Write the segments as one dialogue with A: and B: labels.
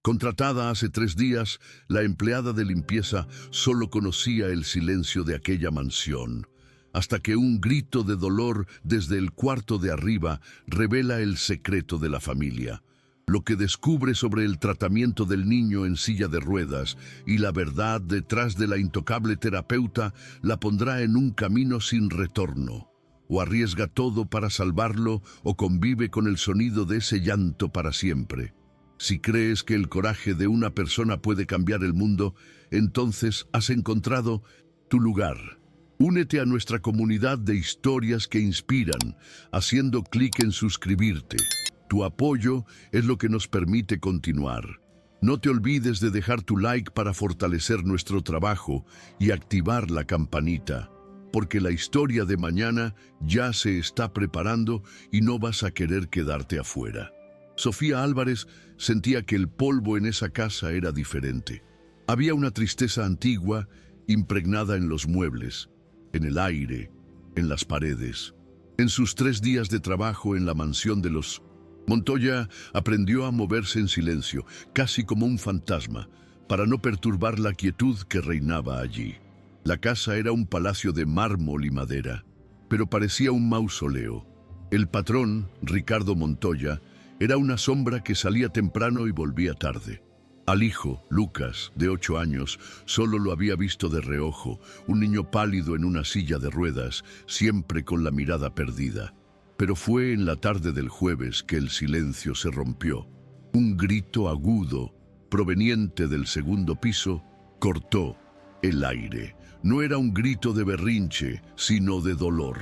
A: Contratada hace 3 días, la empleada de limpieza solo conocía el silencio de aquella mansión, hasta que un grito de dolor desde el cuarto de arriba revela el secreto de la familia, lo que descubre sobre el tratamiento del niño en silla de ruedas y la verdad detrás de la intocable terapeuta la pondrá en un camino sin retorno. O arriesga todo para salvarlo o convive con el sonido de ese llanto para siempre. Si crees que el coraje de una persona puede cambiar el mundo, entonces has encontrado tu lugar. Únete a nuestra comunidad de historias que inspiran, haciendo clic en suscribirte. Tu apoyo es lo que nos permite continuar. No te olvides de dejar tu like para fortalecer nuestro trabajo y activar la campanita, porque la historia de mañana ya se está preparando y no vas a querer quedarte afuera. Sofía Álvarez sentía que el polvo en esa casa era diferente. Había una tristeza antigua impregnada en los muebles, en el aire, en las paredes. En sus 3 días de trabajo en la mansión de los Montoya aprendió a moverse en silencio, casi como un fantasma, para no perturbar la quietud que reinaba allí. La casa era un palacio de mármol y madera, pero parecía un mausoleo. El patrón, Ricardo Montoya, era una sombra que salía temprano y volvía tarde. Al hijo, Lucas, de 8 años, solo lo había visto de reojo, un niño pálido en una silla de ruedas, siempre con la mirada perdida. Pero fue en la tarde del jueves que el silencio se rompió. Un grito agudo, proveniente del segundo piso, cortó el aire. No era un grito de berrinche, sino de dolor.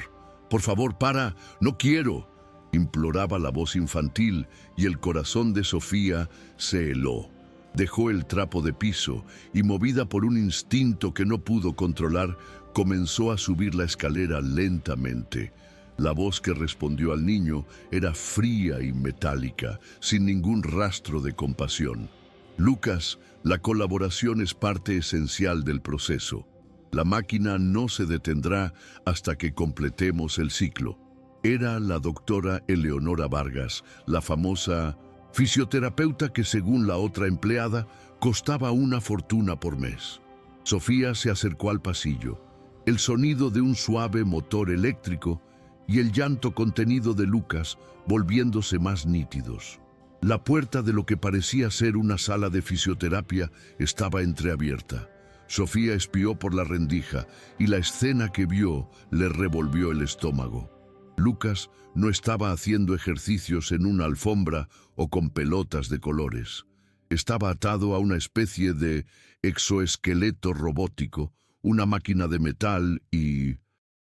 A: «Por favor, para, no quiero», imploraba la voz infantil, y el corazón de Sofía se heló. Dejó el trapo de piso y, movida por un instinto que no pudo controlar, comenzó a subir la escalera lentamente. La voz que respondió al niño era fría y metálica, sin ningún rastro de compasión. «Lucas, la colaboración es parte esencial del proceso. La máquina no se detendrá hasta que completemos el ciclo». Era la doctora Eleonora Vargas, la famosa fisioterapeuta que, según la otra empleada, costaba una fortuna por mes. Sofía se acercó al pasillo. El sonido de un suave motor eléctrico y el llanto contenido de Lucas volviéndose más nítidos. La puerta de lo que parecía ser una sala de fisioterapia estaba entreabierta. Sofía espió por la rendija y la escena que vio le revolvió el estómago. Lucas no estaba haciendo ejercicios en una alfombra o con pelotas de colores. Estaba atado a una especie de exoesqueleto robótico, una máquina de metal y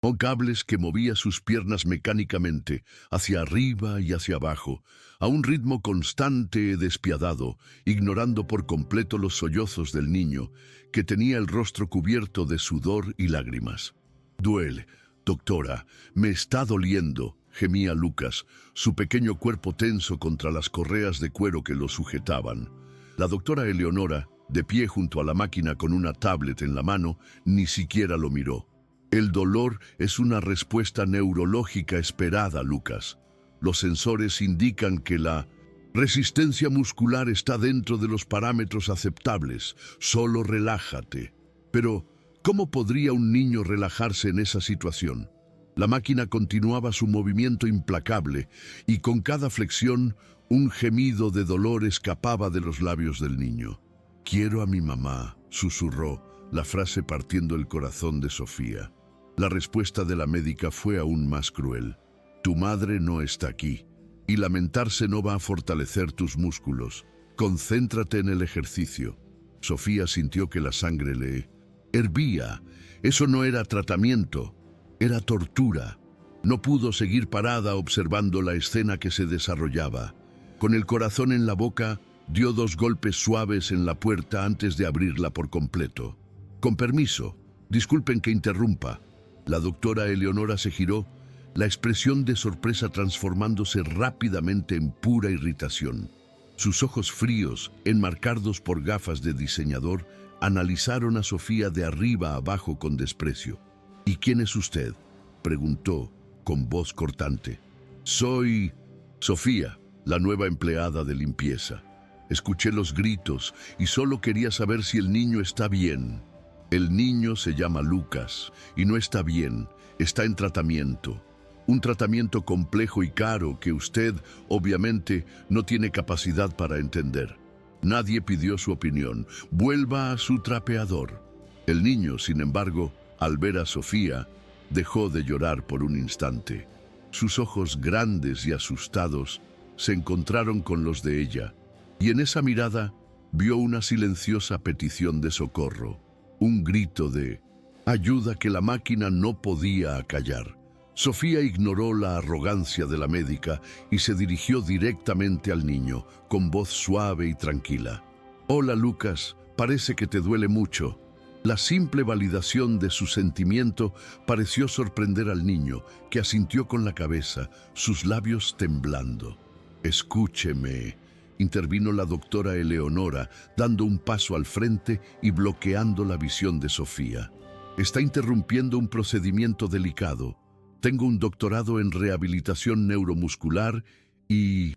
A: con cables que movía sus piernas mecánicamente, hacia arriba y hacia abajo, a un ritmo constante y despiadado, ignorando por completo los sollozos del niño, que tenía el rostro cubierto de sudor y lágrimas. «Duele, doctora, me está doliendo», gemía Lucas, su pequeño cuerpo tenso contra las correas de cuero que lo sujetaban. La doctora Eleonora, de pie junto a la máquina con una tablet en la mano, ni siquiera lo miró. «El dolor es una respuesta neurológica esperada, Lucas. Los sensores indican que la resistencia muscular está dentro de los parámetros aceptables. Solo relájate». Pero ¿cómo podría un niño relajarse en esa situación? La máquina continuaba su movimiento implacable y con cada flexión un gemido de dolor escapaba de los labios del niño. «Quiero a mi mamá», susurró, la frase partiendo el corazón de Sofía. La respuesta de la médica fue aún más cruel. «Tu madre no está aquí, y lamentarse no va a fortalecer tus músculos. Concéntrate en el ejercicio». Sofía sintió que la sangre le hervía. Eso no era tratamiento, era tortura. No pudo seguir parada observando la escena que se desarrollaba. Con el corazón en la boca, dio 2 golpes suaves en la puerta antes de abrirla por completo. «Con permiso, disculpen que interrumpa». La doctora Eleonora se giró, la expresión de sorpresa transformándose rápidamente en pura irritación. Sus ojos fríos, enmarcados por gafas de diseñador, analizaron a Sofía de arriba a abajo con desprecio. «¿Y quién es usted?», preguntó con voz cortante. «Soy Sofía, la nueva empleada de limpieza». Escuché los gritos y solo quería saber si el niño está bien. El niño se llama Lucas y no está bien, está en tratamiento. Un tratamiento complejo y caro que usted, obviamente, no tiene capacidad para entender. Nadie pidió su opinión. Vuelva a su trapeador. El niño, sin embargo, al ver a Sofía, dejó de llorar por un instante. Sus ojos grandes y asustados se encontraron con los de ella, y en esa mirada vio una silenciosa petición de socorro, un grito de ayuda que la máquina no podía acallar. Sofía ignoró la arrogancia de la médica y se dirigió directamente al niño, con voz suave y tranquila. «Hola, Lucas, parece que te duele mucho». La simple validación de su sentimiento pareció sorprender al niño, que asintió con la cabeza, sus labios temblando. «Escúcheme», intervino la doctora Eleonora, dando un paso al frente y bloqueando la visión de Sofía. «Está interrumpiendo un procedimiento delicado. Tengo un doctorado en rehabilitación neuromuscular y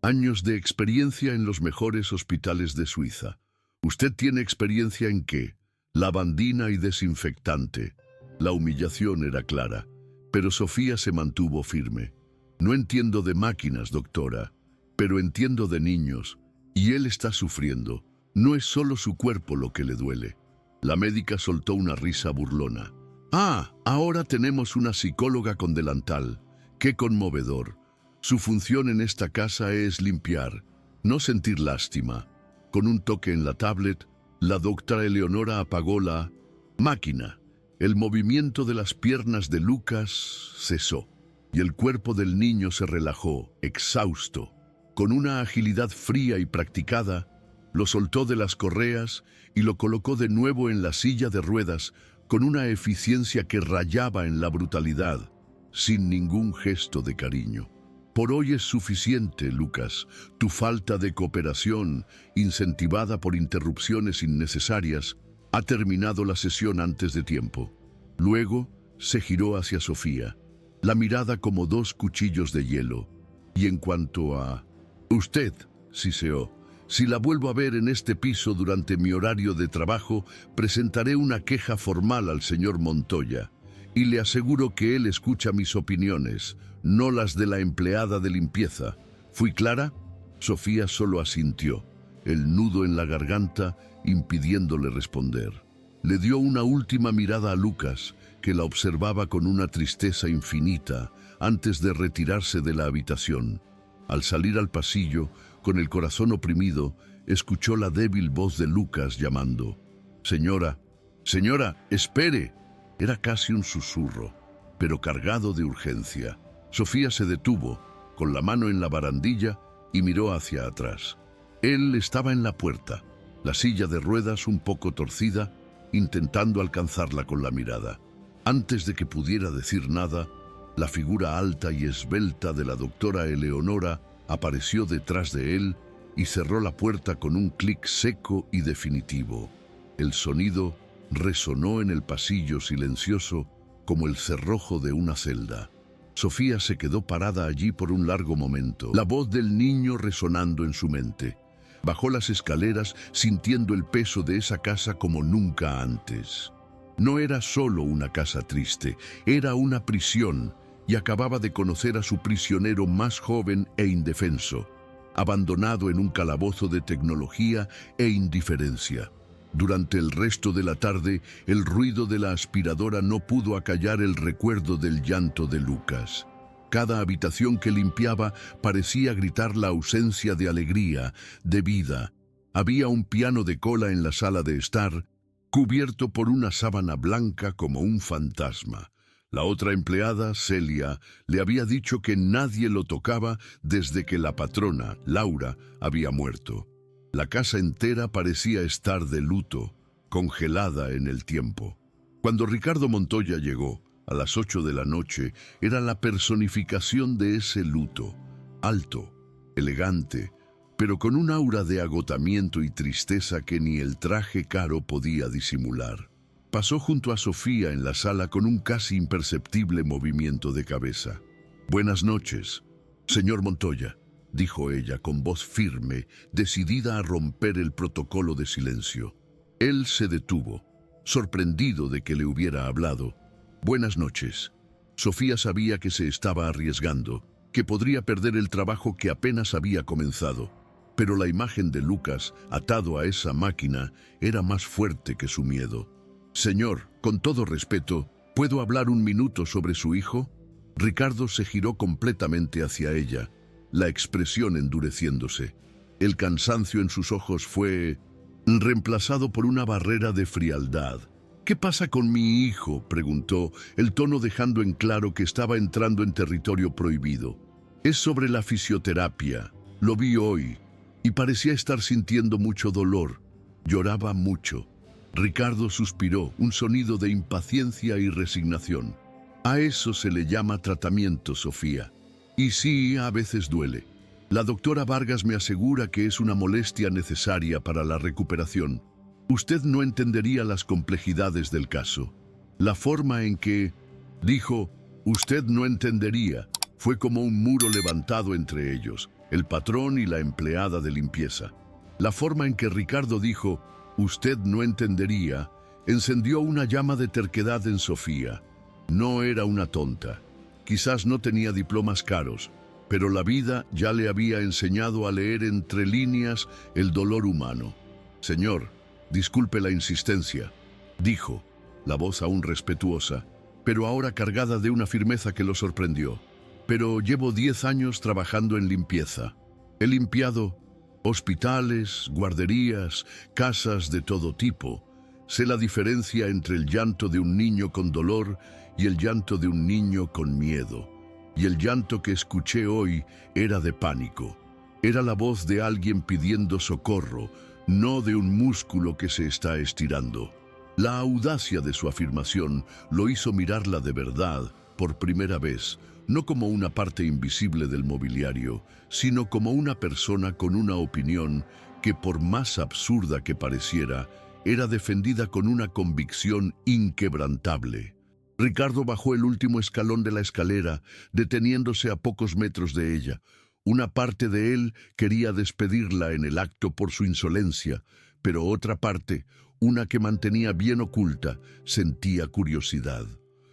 A: años de experiencia en los mejores hospitales de Suiza. ¿Usted tiene experiencia en qué? Lavandina y desinfectante». La humillación era clara, pero Sofía se mantuvo firme. «No entiendo de máquinas, doctora, pero entiendo de niños, y él está sufriendo. No es solo su cuerpo lo que le duele». La médica soltó una risa burlona. «Ah, ahora tenemos una psicóloga con delantal. ¡Qué conmovedor! Su función en esta casa es limpiar, no sentir lástima». Con un toque en la tablet, la doctora Eleonora apagó la máquina. El movimiento de las piernas de Lucas cesó, y el cuerpo del niño se relajó, exhausto. Con una agilidad fría y practicada, lo soltó de las correas y lo colocó de nuevo en la silla de ruedas con una eficiencia que rayaba en la brutalidad, sin ningún gesto de cariño. «Por hoy es suficiente, Lucas. Tu falta de cooperación, incentivada por interrupciones innecesarias, ha terminado la sesión antes de tiempo». Luego se giró hacia Sofía, la mirada como dos cuchillos de hielo. «Y en cuanto a usted», siseó, «si la vuelvo a ver en este piso durante mi horario de trabajo, presentaré una queja formal al señor Montoya. Y le aseguro que él escucha mis opiniones, no las de la empleada de limpieza. ¿Fui clara?». Sofía solo asintió, el nudo en la garganta impidiéndole responder. Le dio una última mirada a Lucas, que la observaba con una tristeza infinita antes de retirarse de la habitación. Al salir al pasillo, con el corazón oprimido, escuchó la débil voz de Lucas llamando. «Señora, señora, espere». Era casi un susurro, pero cargado de urgencia. Sofía se detuvo, con la mano en la barandilla, y miró hacia atrás. Él estaba en la puerta, la silla de ruedas un poco torcida, intentando alcanzarla con la mirada. Antes de que pudiera decir nada, la figura alta y esbelta de la doctora Eleonora apareció detrás de él y cerró la puerta con un clic seco y definitivo. El sonido resonó en el pasillo silencioso como el cerrojo de una celda. Sofía se quedó parada allí por un largo momento, la voz del niño resonando en su mente. Bajó las escaleras sintiendo el peso de esa casa como nunca antes. No era solo una casa triste, era una prisión, y acababa de conocer a su prisionero más joven e indefenso, abandonado en un calabozo de tecnología e indiferencia. Durante el resto de la tarde, el ruido de la aspiradora no pudo acallar el recuerdo del llanto de Lucas. Cada habitación que limpiaba parecía gritar la ausencia de alegría, de vida. Había un piano de cola en la sala de estar, cubierto por una sábana blanca como un fantasma. La otra empleada, Celia, le había dicho que nadie lo tocaba desde que la patrona, Laura, había muerto. La casa entera parecía estar de luto, congelada en el tiempo. Cuando Ricardo Montoya llegó, a las 8 de la noche, era la personificación de ese luto, alto, elegante, pero con un aura de agotamiento y tristeza que ni el traje caro podía disimular. Pasó junto a Sofía en la sala con un casi imperceptible movimiento de cabeza. «Buenas noches, señor Montoya». dijo ella con voz firme, decidida a romper el protocolo de silencio. Él se detuvo, sorprendido de que le hubiera hablado. Buenas noches. Sofía sabía que se estaba arriesgando, que podría perder el trabajo que apenas había comenzado. Pero la imagen de Lucas, atado a esa máquina, era más fuerte que su miedo. Señor, con todo respeto, ¿puedo hablar un minuto sobre su hijo? Ricardo se giró completamente hacia ella, la expresión endureciéndose. El cansancio en sus ojos fue reemplazado por una barrera de frialdad. ¿Qué pasa con mi hijo?, preguntó, el tono dejando en claro que estaba entrando en territorio prohibido. Es sobre la fisioterapia. Lo vi hoy y parecía estar sintiendo mucho dolor. Lloraba mucho. Ricardo suspiró, un sonido de impaciencia y resignación. A eso se le llama tratamiento, Sofía. Y sí, a veces duele. La doctora Vargas me asegura que es una molestia necesaria para la recuperación. Usted no entendería las complejidades del caso. La forma en que, dijo, usted no entendería, fue como un muro levantado entre ellos, el patrón y la empleada de limpieza. La forma en que Ricardo dijo, usted no entendería, encendió una llama de terquedad en Sofía. No era una tonta. Quizás no tenía diplomas caros, pero la vida ya le había enseñado a leer entre líneas el dolor humano. Señor, disculpe la insistencia, dijo, la voz aún respetuosa, pero ahora cargada de una firmeza que lo sorprendió. Pero llevo 10 años trabajando en limpieza. He limpiado hospitales, guarderías, casas de todo tipo. Sé la diferencia entre el llanto de un niño con dolor y el llanto de un niño con miedo. Y el llanto que escuché hoy era de pánico. Era la voz de alguien pidiendo socorro, no de un músculo que se está estirando. La audacia de su afirmación lo hizo mirarla de verdad, por primera vez, no como una parte invisible del mobiliario, sino como una persona con una opinión que, por más absurda que pareciera, era defendida con una convicción inquebrantable. Ricardo bajó el último escalón de la escalera, deteniéndose a pocos metros de ella. Una parte de él quería despedirla en el acto por su insolencia, pero otra parte, una que mantenía bien oculta, sentía curiosidad.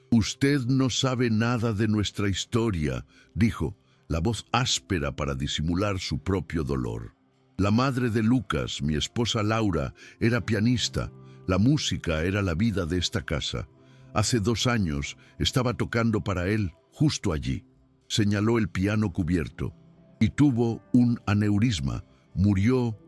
A: Usted no sabe nada de nuestra historia, dijo, la voz áspera para disimular su propio dolor. La madre de Lucas, mi esposa Laura, era pianista. La música era la vida de esta casa. Hace 2 años estaba tocando para él, justo allí. Señaló el piano cubierto. Y tuvo un aneurisma. Murió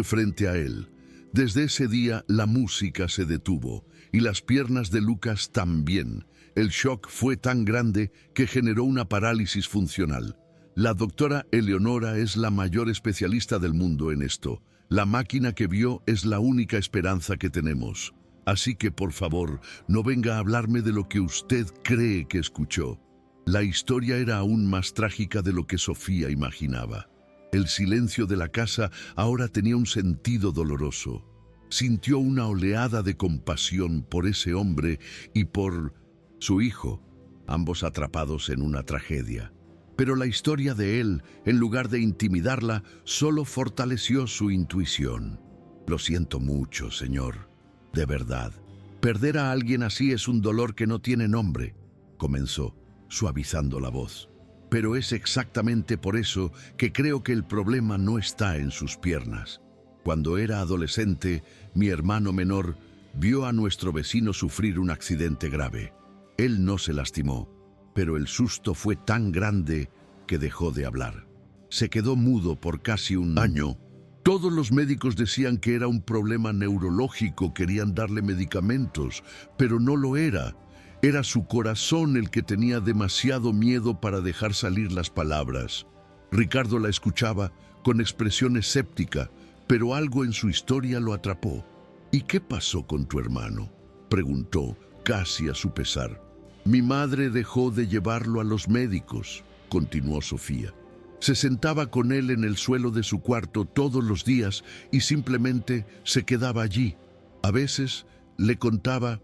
A: frente a él. Desde ese día la música se detuvo, y las piernas de Lucas también. El shock fue tan grande que generó una parálisis funcional. La doctora Eleonora es la mayor especialista del mundo en esto. La máquina que vio es la única esperanza que tenemos. Así que, por favor, no venga a hablarme de lo que usted cree que escuchó. La historia era aún más trágica de lo que Sofía imaginaba. El silencio de la casa ahora tenía un sentido doloroso. Sintió una oleada de compasión por ese hombre y por su hijo, ambos atrapados en una tragedia. Pero la historia de él, en lugar de intimidarla, solo fortaleció su intuición. Lo siento mucho, señor. De verdad. Perder a alguien así es un dolor que no tiene nombre, comenzó, suavizando la voz. Pero es exactamente por eso que creo que el problema no está en sus piernas. Cuando era adolescente, mi hermano menor vio a nuestro vecino sufrir un accidente grave. Él no se lastimó, pero el susto fue tan grande que dejó de hablar. Se quedó mudo por casi un año. Todos los médicos decían que era un problema neurológico, querían darle medicamentos, pero no lo era. Era su corazón el que tenía demasiado miedo para dejar salir las palabras. Ricardo la escuchaba con expresión escéptica, pero algo en su historia lo atrapó. ¿Y qué pasó con tu hermano?, preguntó, casi a su pesar. Mi madre dejó de llevarlo a los médicos, continuó Sofía. Se sentaba con él en el suelo de su cuarto todos los días y simplemente se quedaba allí. A veces le contaba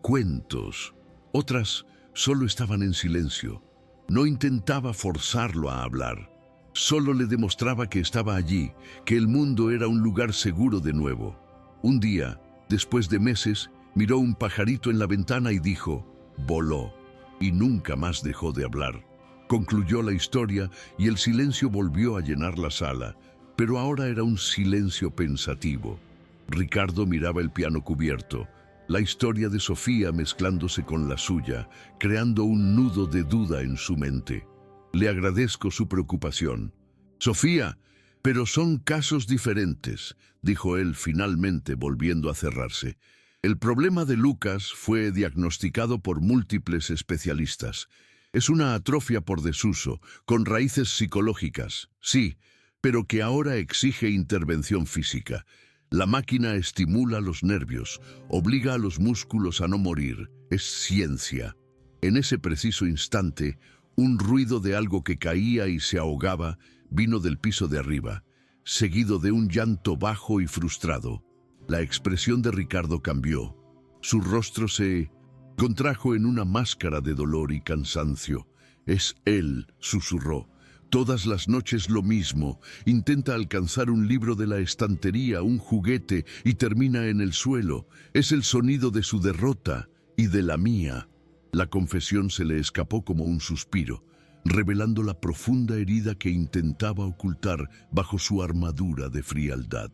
A: cuentos, otras solo estaban en silencio. No intentaba forzarlo a hablar. Solo le demostraba que estaba allí, que el mundo era un lugar seguro de nuevo. Un día, después de meses, miró un pajarito en la ventana y dijo, voló, y nunca más dejó de hablar. Concluyó la historia y el silencio volvió a llenar la sala, pero ahora era un silencio pensativo. Ricardo miraba el piano cubierto, la historia de Sofía mezclándose con la suya, creando un nudo de duda en su mente. Le agradezco su preocupación. Sofía, pero son casos diferentes, dijo él finalmente volviendo a cerrarse. El problema de Lucas fue diagnosticado por múltiples especialistas. Es una atrofia por desuso, con raíces psicológicas, sí, pero que ahora exige intervención física. La máquina estimula los nervios, obliga a los músculos a no morir. Es ciencia. En ese preciso instante, un ruido de algo que caía y se ahogaba vino del piso de arriba, seguido de un llanto bajo y frustrado. La expresión de Ricardo cambió. Su rostro se contrajo en una máscara de dolor y cansancio. Es él, susurró. Todas las noches lo mismo. Intenta alcanzar un libro de la estantería, un juguete, y termina en el suelo. Es el sonido de su derrota y de la mía. La confesión se le escapó como un suspiro, revelando la profunda herida que intentaba ocultar bajo su armadura de frialdad.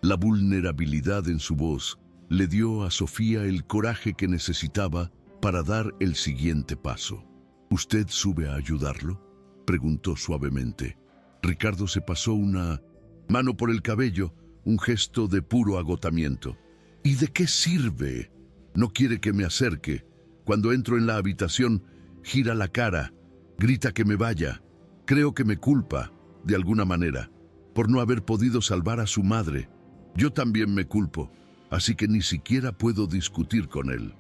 A: La vulnerabilidad en su voz le dio a Sofía el coraje que necesitaba para dar el siguiente paso. ¿Usted sube a ayudarlo?, preguntó suavemente. Ricardo se pasó una mano por el cabello, un gesto de puro agotamiento. ¿Y de qué sirve? No quiere que me acerque. Cuando entro en la habitación, gira la cara, grita que me vaya. Creo que me culpa, de alguna manera, por no haber podido salvar a su madre. Yo también me culpo, así que ni siquiera puedo discutir con él.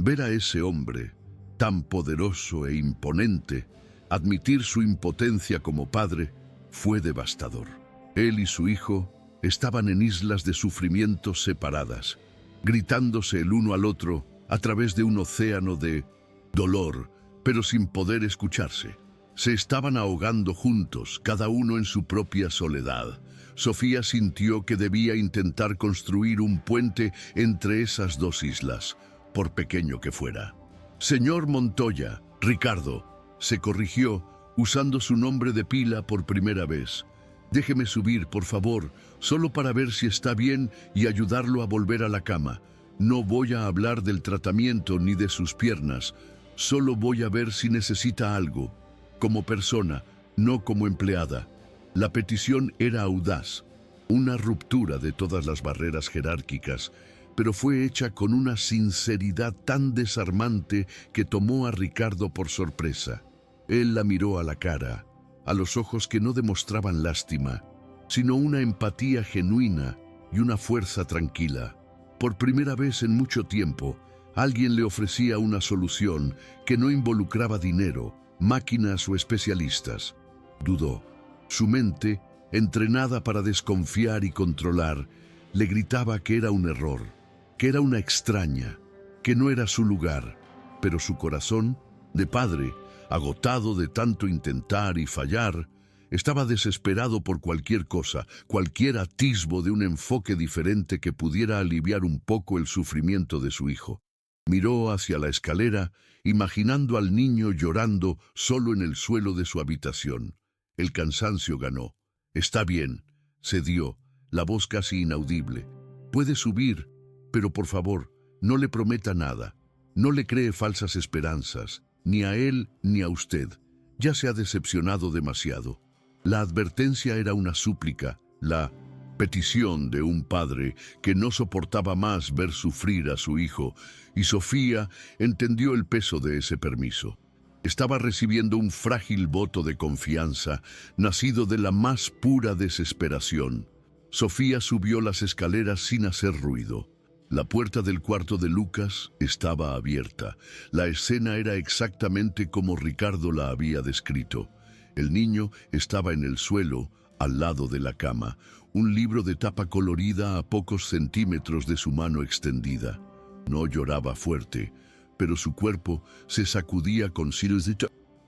A: Ver a ese hombre, tan poderoso e imponente, admitir su impotencia como padre, fue devastador. Él y su hijo estaban en islas de sufrimiento separadas, gritándose el uno al otro a través de un océano de dolor, pero sin poder escucharse. Se estaban ahogando juntos, cada uno en su propia soledad. Sofía sintió que debía intentar construir un puente entre esas dos islas, por pequeño que fuera. Señor Montoya, Ricardo, se corrigió, usando su nombre de pila por primera vez. Déjeme subir, por favor, solo para ver si está bien y ayudarlo a volver a la cama. No voy a hablar del tratamiento ni de sus piernas, solo voy a ver si necesita algo, como persona, no como empleada. La petición era audaz, una ruptura de todas las barreras jerárquicas, pero fue hecha con una sinceridad tan desarmante que tomó a Ricardo por sorpresa. Él la miró a la cara, a los ojos que no demostraban lástima, sino una empatía genuina y una fuerza tranquila. Por primera vez en mucho tiempo, alguien le ofrecía una solución que no involucraba dinero, máquinas o especialistas. Dudó. Su mente, entrenada para desconfiar y controlar, le gritaba que era un error, que era una extraña, que no era su lugar. Pero su corazón, de padre, agotado de tanto intentar y fallar, estaba desesperado por cualquier cosa, cualquier atisbo de un enfoque diferente que pudiera aliviar un poco el sufrimiento de su hijo. Miró hacia la escalera, imaginando al niño llorando solo en el suelo de su habitación. El cansancio ganó. Está bien, cedió, la voz casi inaudible. Puede subir, pero por favor, no le prometa nada. No le cree falsas esperanzas, ni a él ni a usted. Ya se ha decepcionado demasiado. La advertencia era una súplica, la petición de un padre que no soportaba más ver sufrir a su hijo, y Sofía entendió el peso de ese permiso. Estaba recibiendo un frágil voto de confianza, nacido de la más pura desesperación. Sofía subió las escaleras sin hacer ruido. La puerta del cuarto de Lucas estaba abierta. La escena era exactamente como Ricardo la había descrito. El niño estaba en el suelo, al lado de la cama, un libro de tapa colorida a pocos centímetros de su mano extendida. No lloraba fuerte, pero su cuerpo se sacudía con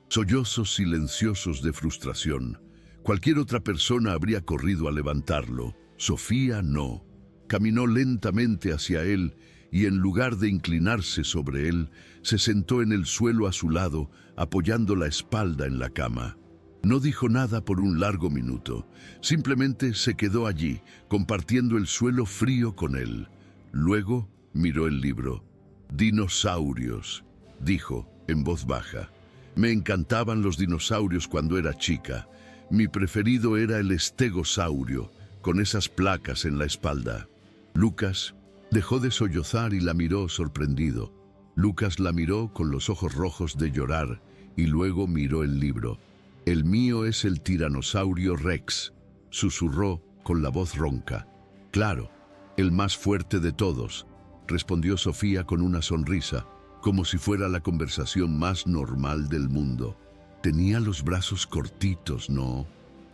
A: sollozos silenciosos de frustración. Cualquier otra persona habría corrido a levantarlo. Sofía no. Caminó lentamente hacia él y en lugar de inclinarse sobre él, se sentó en el suelo a su lado, apoyando la espalda en la cama. No dijo nada por un largo minuto. Simplemente se quedó allí, compartiendo el suelo frío con él. Luego miró el libro. «Dinosaurios», dijo en voz baja. «Me encantaban los dinosaurios cuando era chica. Mi preferido era el estegosaurio, con esas placas en la espalda». Lucas dejó de sollozar y la miró sorprendido. Lucas la miró con los ojos rojos de llorar y luego miró el libro. «El mío es el tiranosaurio Rex», susurró con la voz ronca. «Claro, el más fuerte de todos», respondió Sofía con una sonrisa, como si fuera la conversación más normal del mundo. «Tenía los brazos cortitos, ¿no?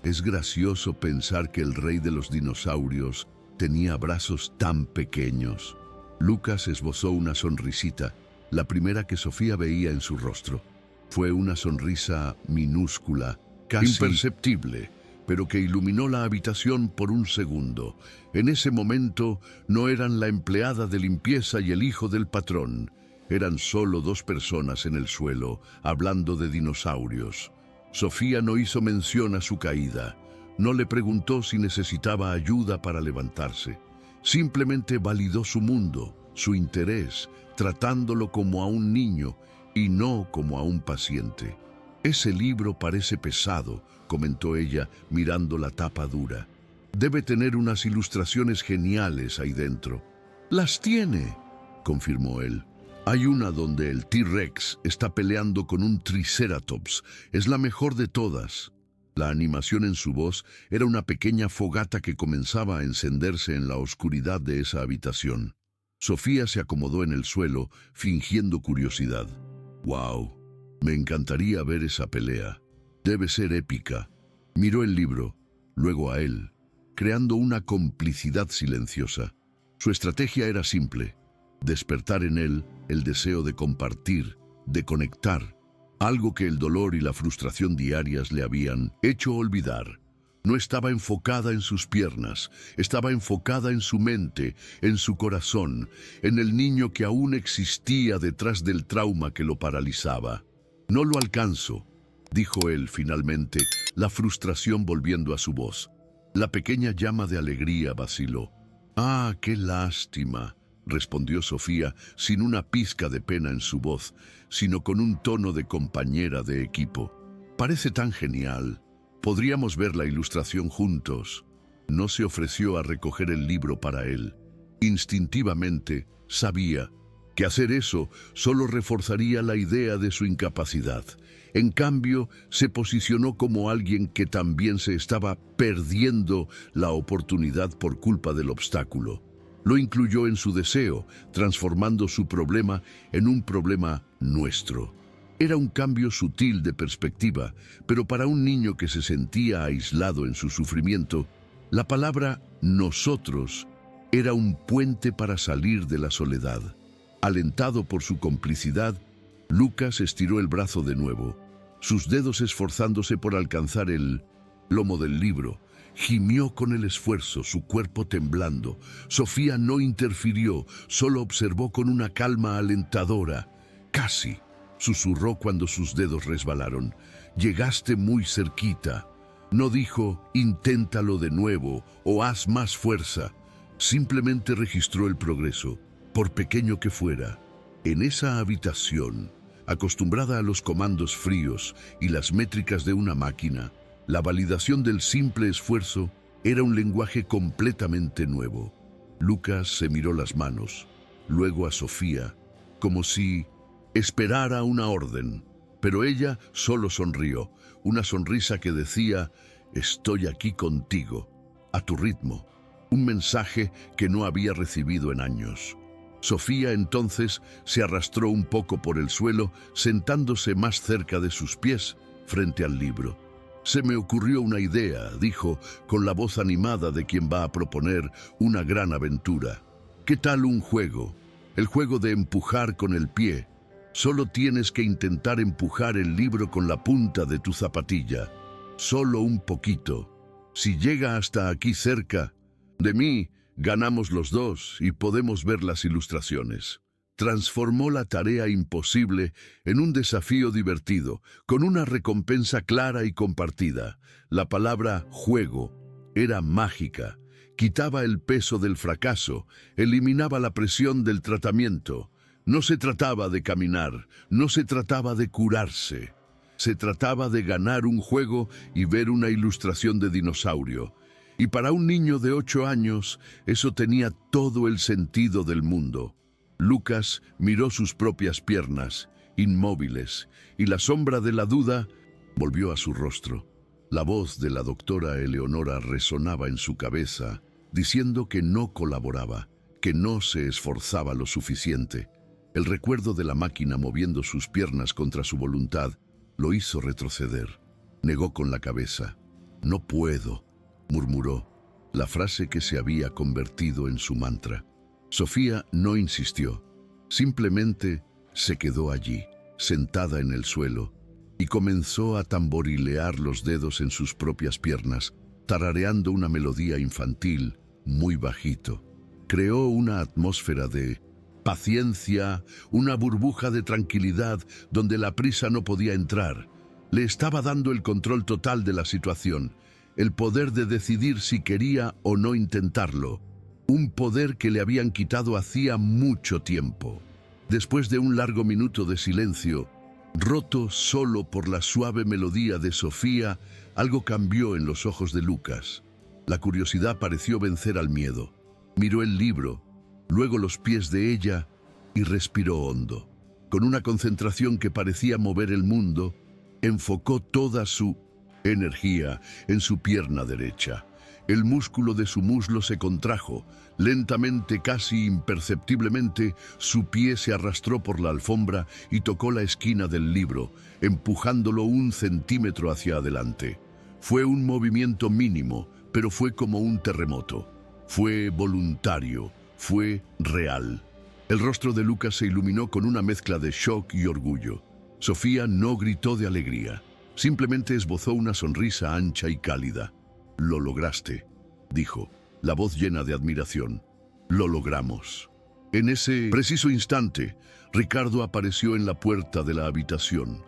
A: Es gracioso pensar que el rey de los dinosaurios tenía brazos tan pequeños». Lucas esbozó una sonrisita, la primera que Sofía veía en su rostro. Fue una sonrisa minúscula, casi imperceptible, pero que iluminó la habitación por un segundo. En ese momento no eran la empleada de limpieza y el hijo del patrón. Eran solo dos personas en el suelo, hablando de dinosaurios. Sofía no hizo mención a su caída. No le preguntó si necesitaba ayuda para levantarse. Simplemente validó su mundo, su interés, tratándolo como a un niño y no como a un paciente. «Ese libro parece pesado», comentó ella mirando la tapa dura. «Debe tener unas ilustraciones geniales ahí dentro». «Las tiene», confirmó él. «Hay una donde el T-Rex está peleando con un Triceratops. Es la mejor de todas». La animación en su voz era una pequeña fogata que comenzaba a encenderse en la oscuridad de esa habitación. Sofía se acomodó en el suelo, fingiendo curiosidad. «Wow, me encantaría ver esa pelea. Debe ser épica». Miró el libro, luego a él, creando una complicidad silenciosa. Su estrategia era simple: despertar en él el deseo de compartir, de conectar, algo que el dolor y la frustración diarias le habían hecho olvidar. No estaba enfocada en sus piernas, estaba enfocada en su mente, en su corazón, en el niño que aún existía detrás del trauma que lo paralizaba. «No lo alcanzo», dijo él finalmente, la frustración volviendo a su voz. La pequeña llama de alegría vaciló. «Ah, qué lástima», respondió Sofía sin una pizca de pena en su voz, sino con un tono de compañera de equipo. «Parece tan genial. Podríamos ver la ilustración juntos». No se ofreció a recoger el libro para él. Instintivamente sabía que hacer eso solo reforzaría la idea de su incapacidad. En cambio, se posicionó como alguien que también se estaba perdiendo la oportunidad por culpa del obstáculo. Lo incluyó en su deseo, transformando su problema en un problema nuestro. Era un cambio sutil de perspectiva, pero para un niño que se sentía aislado en su sufrimiento, la palabra «nosotros» era un puente para salir de la soledad. Alentado por su complicidad, Lucas estiró el brazo de nuevo, sus dedos esforzándose por alcanzar el lomo del libro. Gimió con el esfuerzo, su cuerpo temblando. Sofía no interfirió, solo observó con una calma alentadora. «Casi», susurró cuando sus dedos resbalaron. «Llegaste muy cerquita». No dijo «inténtalo de nuevo» o «haz más fuerza». Simplemente registró el progreso, por pequeño que fuera. En esa habitación, acostumbrada a los comandos fríos y las métricas de una máquina, la validación del simple esfuerzo era un lenguaje completamente nuevo. Lucas se miró las manos, luego a Sofía, como si esperara una orden, pero ella solo sonrió, una sonrisa que decía «estoy aquí contigo, a tu ritmo», un mensaje que no había recibido en años. Sofía entonces se arrastró un poco por el suelo, sentándose más cerca de sus pies, frente al libro. «Se me ocurrió una idea», dijo, con la voz animada de quien va a proponer una gran aventura. «¿Qué tal un juego? El juego de empujar con el pie. Solo tienes que intentar empujar el libro con la punta de tu zapatilla». Solo un poquito. Si llega hasta aquí cerca de mí, ganamos los dos y podemos ver las ilustraciones. Transformó la tarea imposible en un desafío divertido, con una recompensa clara y compartida. La palabra juego era mágica. Quitaba el peso del fracaso, eliminaba la presión del tratamiento. No se trataba de caminar, no se trataba de curarse. Se trataba de ganar un juego y ver una ilustración de dinosaurio. Y para un niño de 8 años, eso tenía todo el sentido del mundo. Lucas miró sus propias piernas, inmóviles, y la sombra de la duda volvió a su rostro. La voz de la doctora Eleonora resonaba en su cabeza, diciendo que no colaboraba, que no se esforzaba lo suficiente. El recuerdo de la máquina moviendo sus piernas contra su voluntad lo hizo retroceder. Negó con la cabeza. «No puedo», murmuró, la frase que se había convertido en su mantra. Sofía no insistió, simplemente se quedó allí, sentada en el suelo, y comenzó a tamborilear los dedos en sus propias piernas, tarareando una melodía infantil muy bajito. Creó una atmósfera de paciencia, una burbuja de tranquilidad donde la prisa no podía entrar. Le estaba dando el control total de la situación, el poder de decidir si quería o no intentarlo, un poder que le habían quitado hacía mucho tiempo. Después de un largo minuto de silencio, roto solo por la suave melodía de Sofía, algo cambió en los ojos de Lucas. La curiosidad pareció vencer al miedo. Miró el libro, luego los pies de ella y respiró hondo. Con una concentración que parecía mover el mundo, enfocó toda su energía en su pierna derecha. El músculo de su muslo se contrajo. Lentamente, casi imperceptiblemente, su pie se arrastró por la alfombra y tocó la esquina del libro, empujándolo 1 centímetro hacia adelante. Fue un movimiento mínimo, pero fue como un terremoto. Fue voluntario, fue real. El rostro de Lucas se iluminó con una mezcla de shock y orgullo. Sofía no gritó de alegría, simplemente esbozó una sonrisa ancha y cálida. «Lo lograste», dijo, la voz llena de admiración. «Lo logramos». En ese preciso instante, Ricardo apareció en la puerta de la habitación.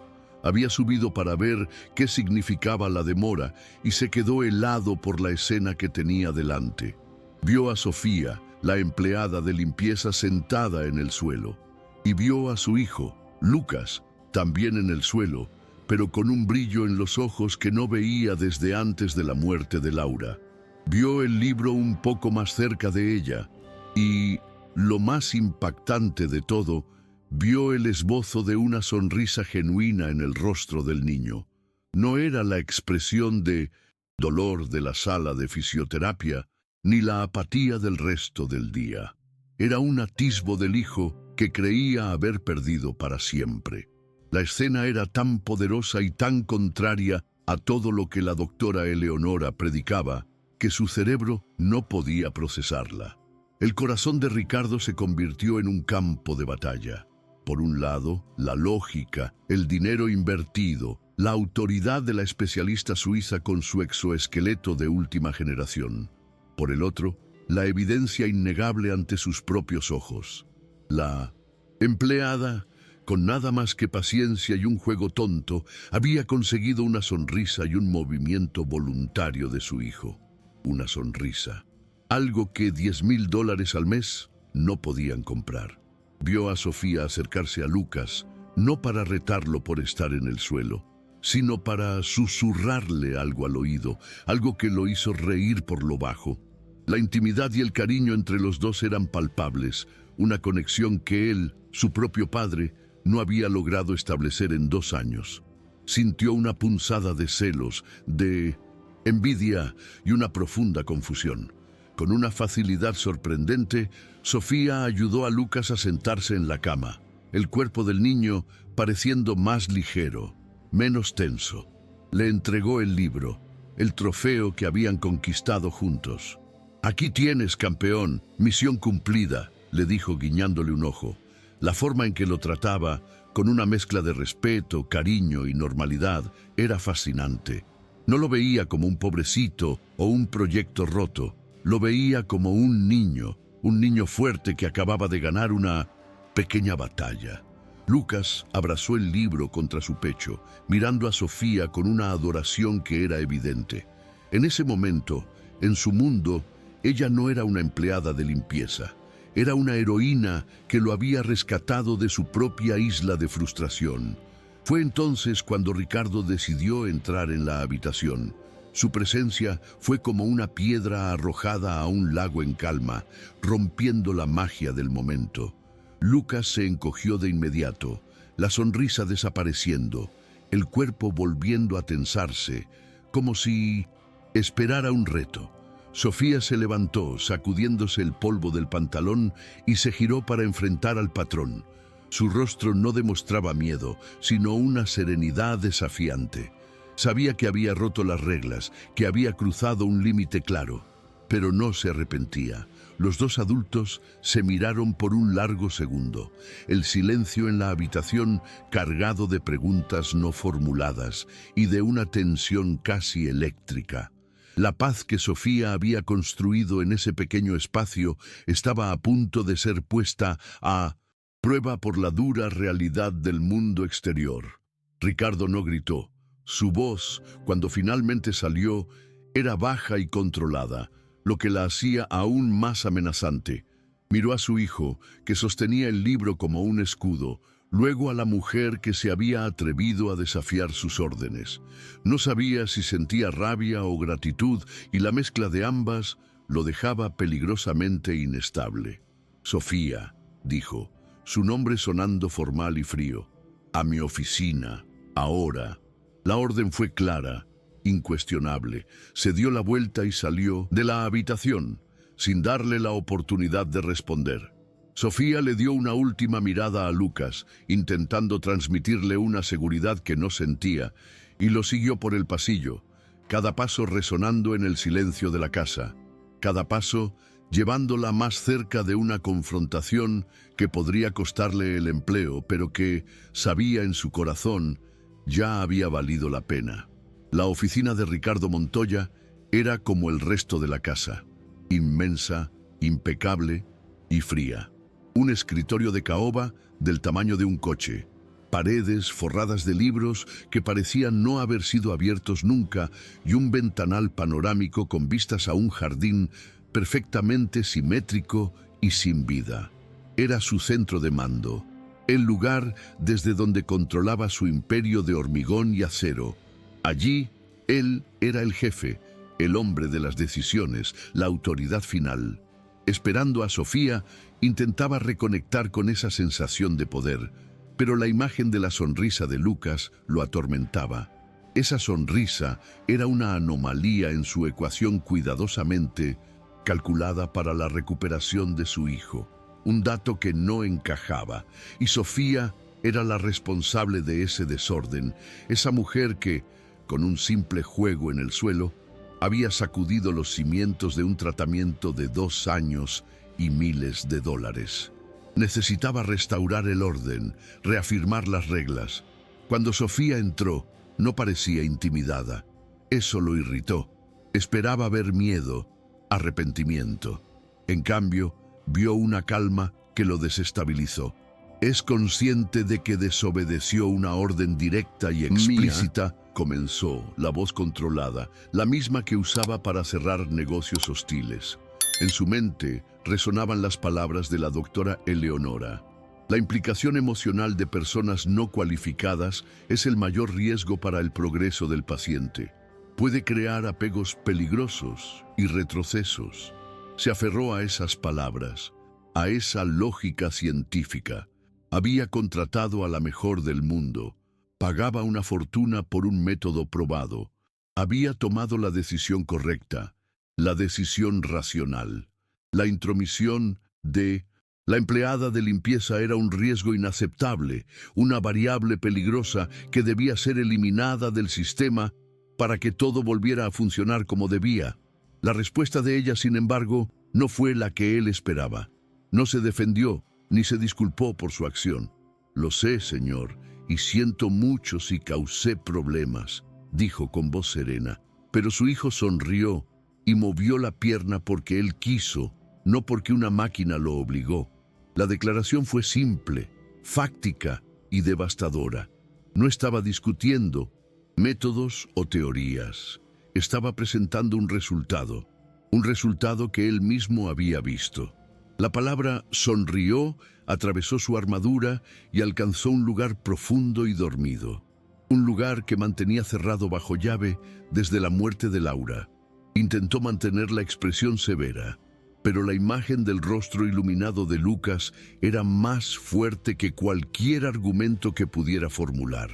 A: Había subido para ver qué significaba la demora y se quedó helado por la escena que tenía delante. Vio a Sofía, la empleada de limpieza, sentada en el suelo, y vio a su hijo, Lucas, también en el suelo, pero con un brillo en los ojos que no veía desde antes de la muerte de Laura. Vio el libro un poco más cerca de ella y, lo más impactante de todo, vio el esbozo de una sonrisa genuina en el rostro del niño. No era la expresión de dolor de la sala de fisioterapia, ni la apatía del resto del día. Era un atisbo del hijo que creía haber perdido para siempre. La escena era tan poderosa y tan contraria a todo lo que la doctora Eleonora predicaba, que su cerebro no podía procesarla. El corazón de Ricardo se convirtió en un campo de batalla. Por un lado, la lógica, el dinero invertido, la autoridad de la especialista suiza con su exoesqueleto de última generación. Por el otro, la evidencia innegable ante sus propios ojos. La empleada, con nada más que paciencia y un juego tonto, había conseguido una sonrisa y un movimiento voluntario de su hijo. Una sonrisa. Algo que $10,000 al mes no podían comprar. Vio a Sofía acercarse a Lucas, no para retarlo por estar en el suelo, sino para susurrarle algo al oído, algo que lo hizo reír por lo bajo. La intimidad y el cariño entre los dos eran palpables, una conexión que él, su propio padre, no había logrado establecer en 2 años. Sintió una punzada de celos, de envidia y una profunda confusión. Con una facilidad sorprendente, Sofía ayudó a Lucas a sentarse en la cama, el cuerpo del niño pareciendo más ligero, menos tenso. Le entregó el libro, el trofeo que habían conquistado juntos. «Aquí tienes, campeón, misión cumplida», le dijo guiñándole un ojo. La forma en que lo trataba, con una mezcla de respeto, cariño y normalidad, era fascinante. No lo veía como un pobrecito o un proyecto roto. Lo veía como un niño fuerte que acababa de ganar una pequeña batalla. Lucas abrazó el libro contra su pecho, mirando a Sofía con una adoración que era evidente. En ese momento, en su mundo, ella no era una empleada de limpieza. Era una heroína que lo había rescatado de su propia isla de frustración. Fue entonces cuando Ricardo decidió entrar en la habitación. Su presencia fue como una piedra arrojada a un lago en calma, rompiendo la magia del momento. Lucas se encogió de inmediato, la sonrisa desapareciendo, el cuerpo volviendo a tensarse, como si esperara un reto. Sofía se levantó, sacudiéndose el polvo del pantalón, y se giró para enfrentar al patrón. Su rostro no demostraba miedo, sino una serenidad desafiante. Sabía que había roto las reglas, que había cruzado un límite claro, pero no se arrepentía. Los dos adultos se miraron por un largo segundo. El silencio en la habitación cargado de preguntas no formuladas y de una tensión casi eléctrica. La paz que Sofía había construido en ese pequeño espacio estaba a punto de ser puesta a prueba por la dura realidad del mundo exterior. Ricardo no gritó. Su voz, cuando finalmente salió, era baja y controlada, lo que la hacía aún más amenazante. Miró a su hijo, que sostenía el libro como un escudo, luego a la mujer que se había atrevido a desafiar sus órdenes. No sabía si sentía rabia o gratitud, y la mezcla de ambas lo dejaba peligrosamente inestable. Sofía, dijo, su nombre sonando formal y frío. A mi oficina, ahora. La orden fue clara, incuestionable. Se dio la vuelta y salió de la habitación, sin darle la oportunidad de responder. Sofía le dio una última mirada a Lucas, intentando transmitirle una seguridad que no sentía, y lo siguió por el pasillo, cada paso resonando en el silencio de la casa, cada paso llevándola más cerca de una confrontación que podría costarle el empleo, pero que, sabía en su corazón, ya había valido la pena. La oficina de Ricardo Montoya era como el resto de la casa, inmensa, impecable y fría. Un escritorio de caoba del tamaño de un coche, paredes forradas de libros que parecían no haber sido abiertos nunca y un ventanal panorámico con vistas a un jardín perfectamente simétrico y sin vida. Era su centro de mando, el lugar desde donde controlaba su imperio de hormigón y acero. Allí, él era el jefe, el hombre de las decisiones, la autoridad final. Esperando a Sofía, intentaba reconectar con esa sensación de poder, pero la imagen de la sonrisa de Lucas lo atormentaba. Esa sonrisa era una anomalía en su ecuación cuidadosamente calculada para la recuperación de su hijo, un dato que no encajaba, y Sofía era la responsable de ese desorden, esa mujer que, con un simple juego en el suelo, había sacudido los cimientos de un tratamiento de 2 años y miles de dólares. Necesitaba restaurar el orden, reafirmar las reglas. Cuando Sofía entró, no parecía intimidada. Eso lo irritó. Esperaba ver miedo, arrepentimiento. En cambio, vio una calma que lo desestabilizó. Es consciente de que desobedeció una orden directa y explícita, comenzó, la voz controlada, la misma que usaba para cerrar negocios hostiles. En su mente resonaban las palabras de la doctora Eleonora. La implicación emocional de personas no cualificadas es el mayor riesgo para el progreso del paciente. Puede crear apegos peligrosos y retrocesos. Se aferró a esas palabras, a esa lógica científica. Había contratado a la mejor del mundo. Pagaba una fortuna por un método probado. Había tomado la decisión correcta, la decisión racional. La intromisión de la empleada de limpieza era un riesgo inaceptable, una variable peligrosa que debía ser eliminada del sistema para que todo volviera a funcionar como debía. La respuesta de ella, sin embargo, no fue la que él esperaba. No se defendió ni se disculpó por su acción. Lo sé, señor, y siento mucho si causé problemas. dijo con voz serena. Pero su hijo sonrió y movió la pierna porque él quiso, no porque una máquina lo obligó. La declaración fue simple, fáctica y devastadora. No estaba discutiendo métodos o teorías. Estaba presentando un resultado que él mismo había visto. La palabra sonrió, atravesó su armadura y alcanzó un lugar profundo y dormido. Un lugar que mantenía cerrado bajo llave desde la muerte de Laura. Intentó mantener la expresión severa, pero la imagen del rostro iluminado de Lucas era más fuerte que cualquier argumento que pudiera formular.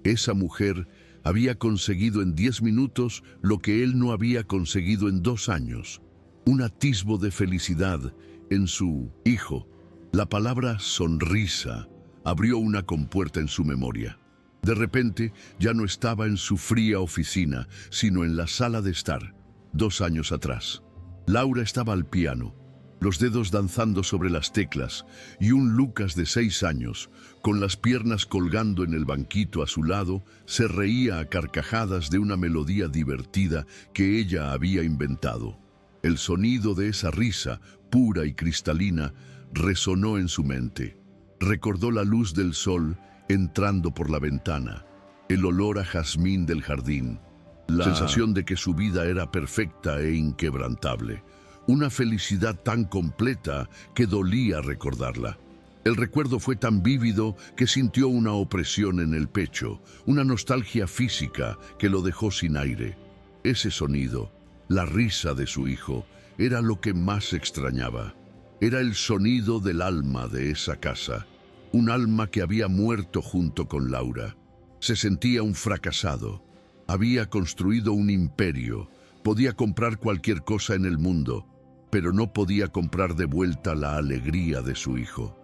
A: Esa mujer había conseguido en 10 minutos lo que él no había conseguido en 2 años. Un atisbo de felicidad en su hijo. La palabra sonrisa abrió una compuerta en su memoria. De repente ya no estaba en su fría oficina, sino en la sala de estar, 2 años atrás. Laura estaba al piano, los dedos danzando sobre las teclas, y un Lucas de 6 años, con las piernas colgando en el banquito a su lado, se reía a carcajadas de una melodía divertida que ella había inventado. El sonido de esa risa, pura y cristalina, resonó en su mente. Recordó la luz del sol entrando por la ventana, el olor a jazmín del jardín, la sensación de que su vida era perfecta e inquebrantable. Una felicidad tan completa que dolía recordarla. El recuerdo fue tan vívido que sintió una opresión en el pecho, una nostalgia física que lo dejó sin aire. Ese sonido, la risa de su hijo, era lo que más extrañaba. Era el sonido del alma de esa casa, un alma que había muerto junto con Laura. Se sentía un fracasado. Había construido un imperio, podía comprar cualquier cosa en el mundo, pero no podía comprar de vuelta la alegría de su hijo.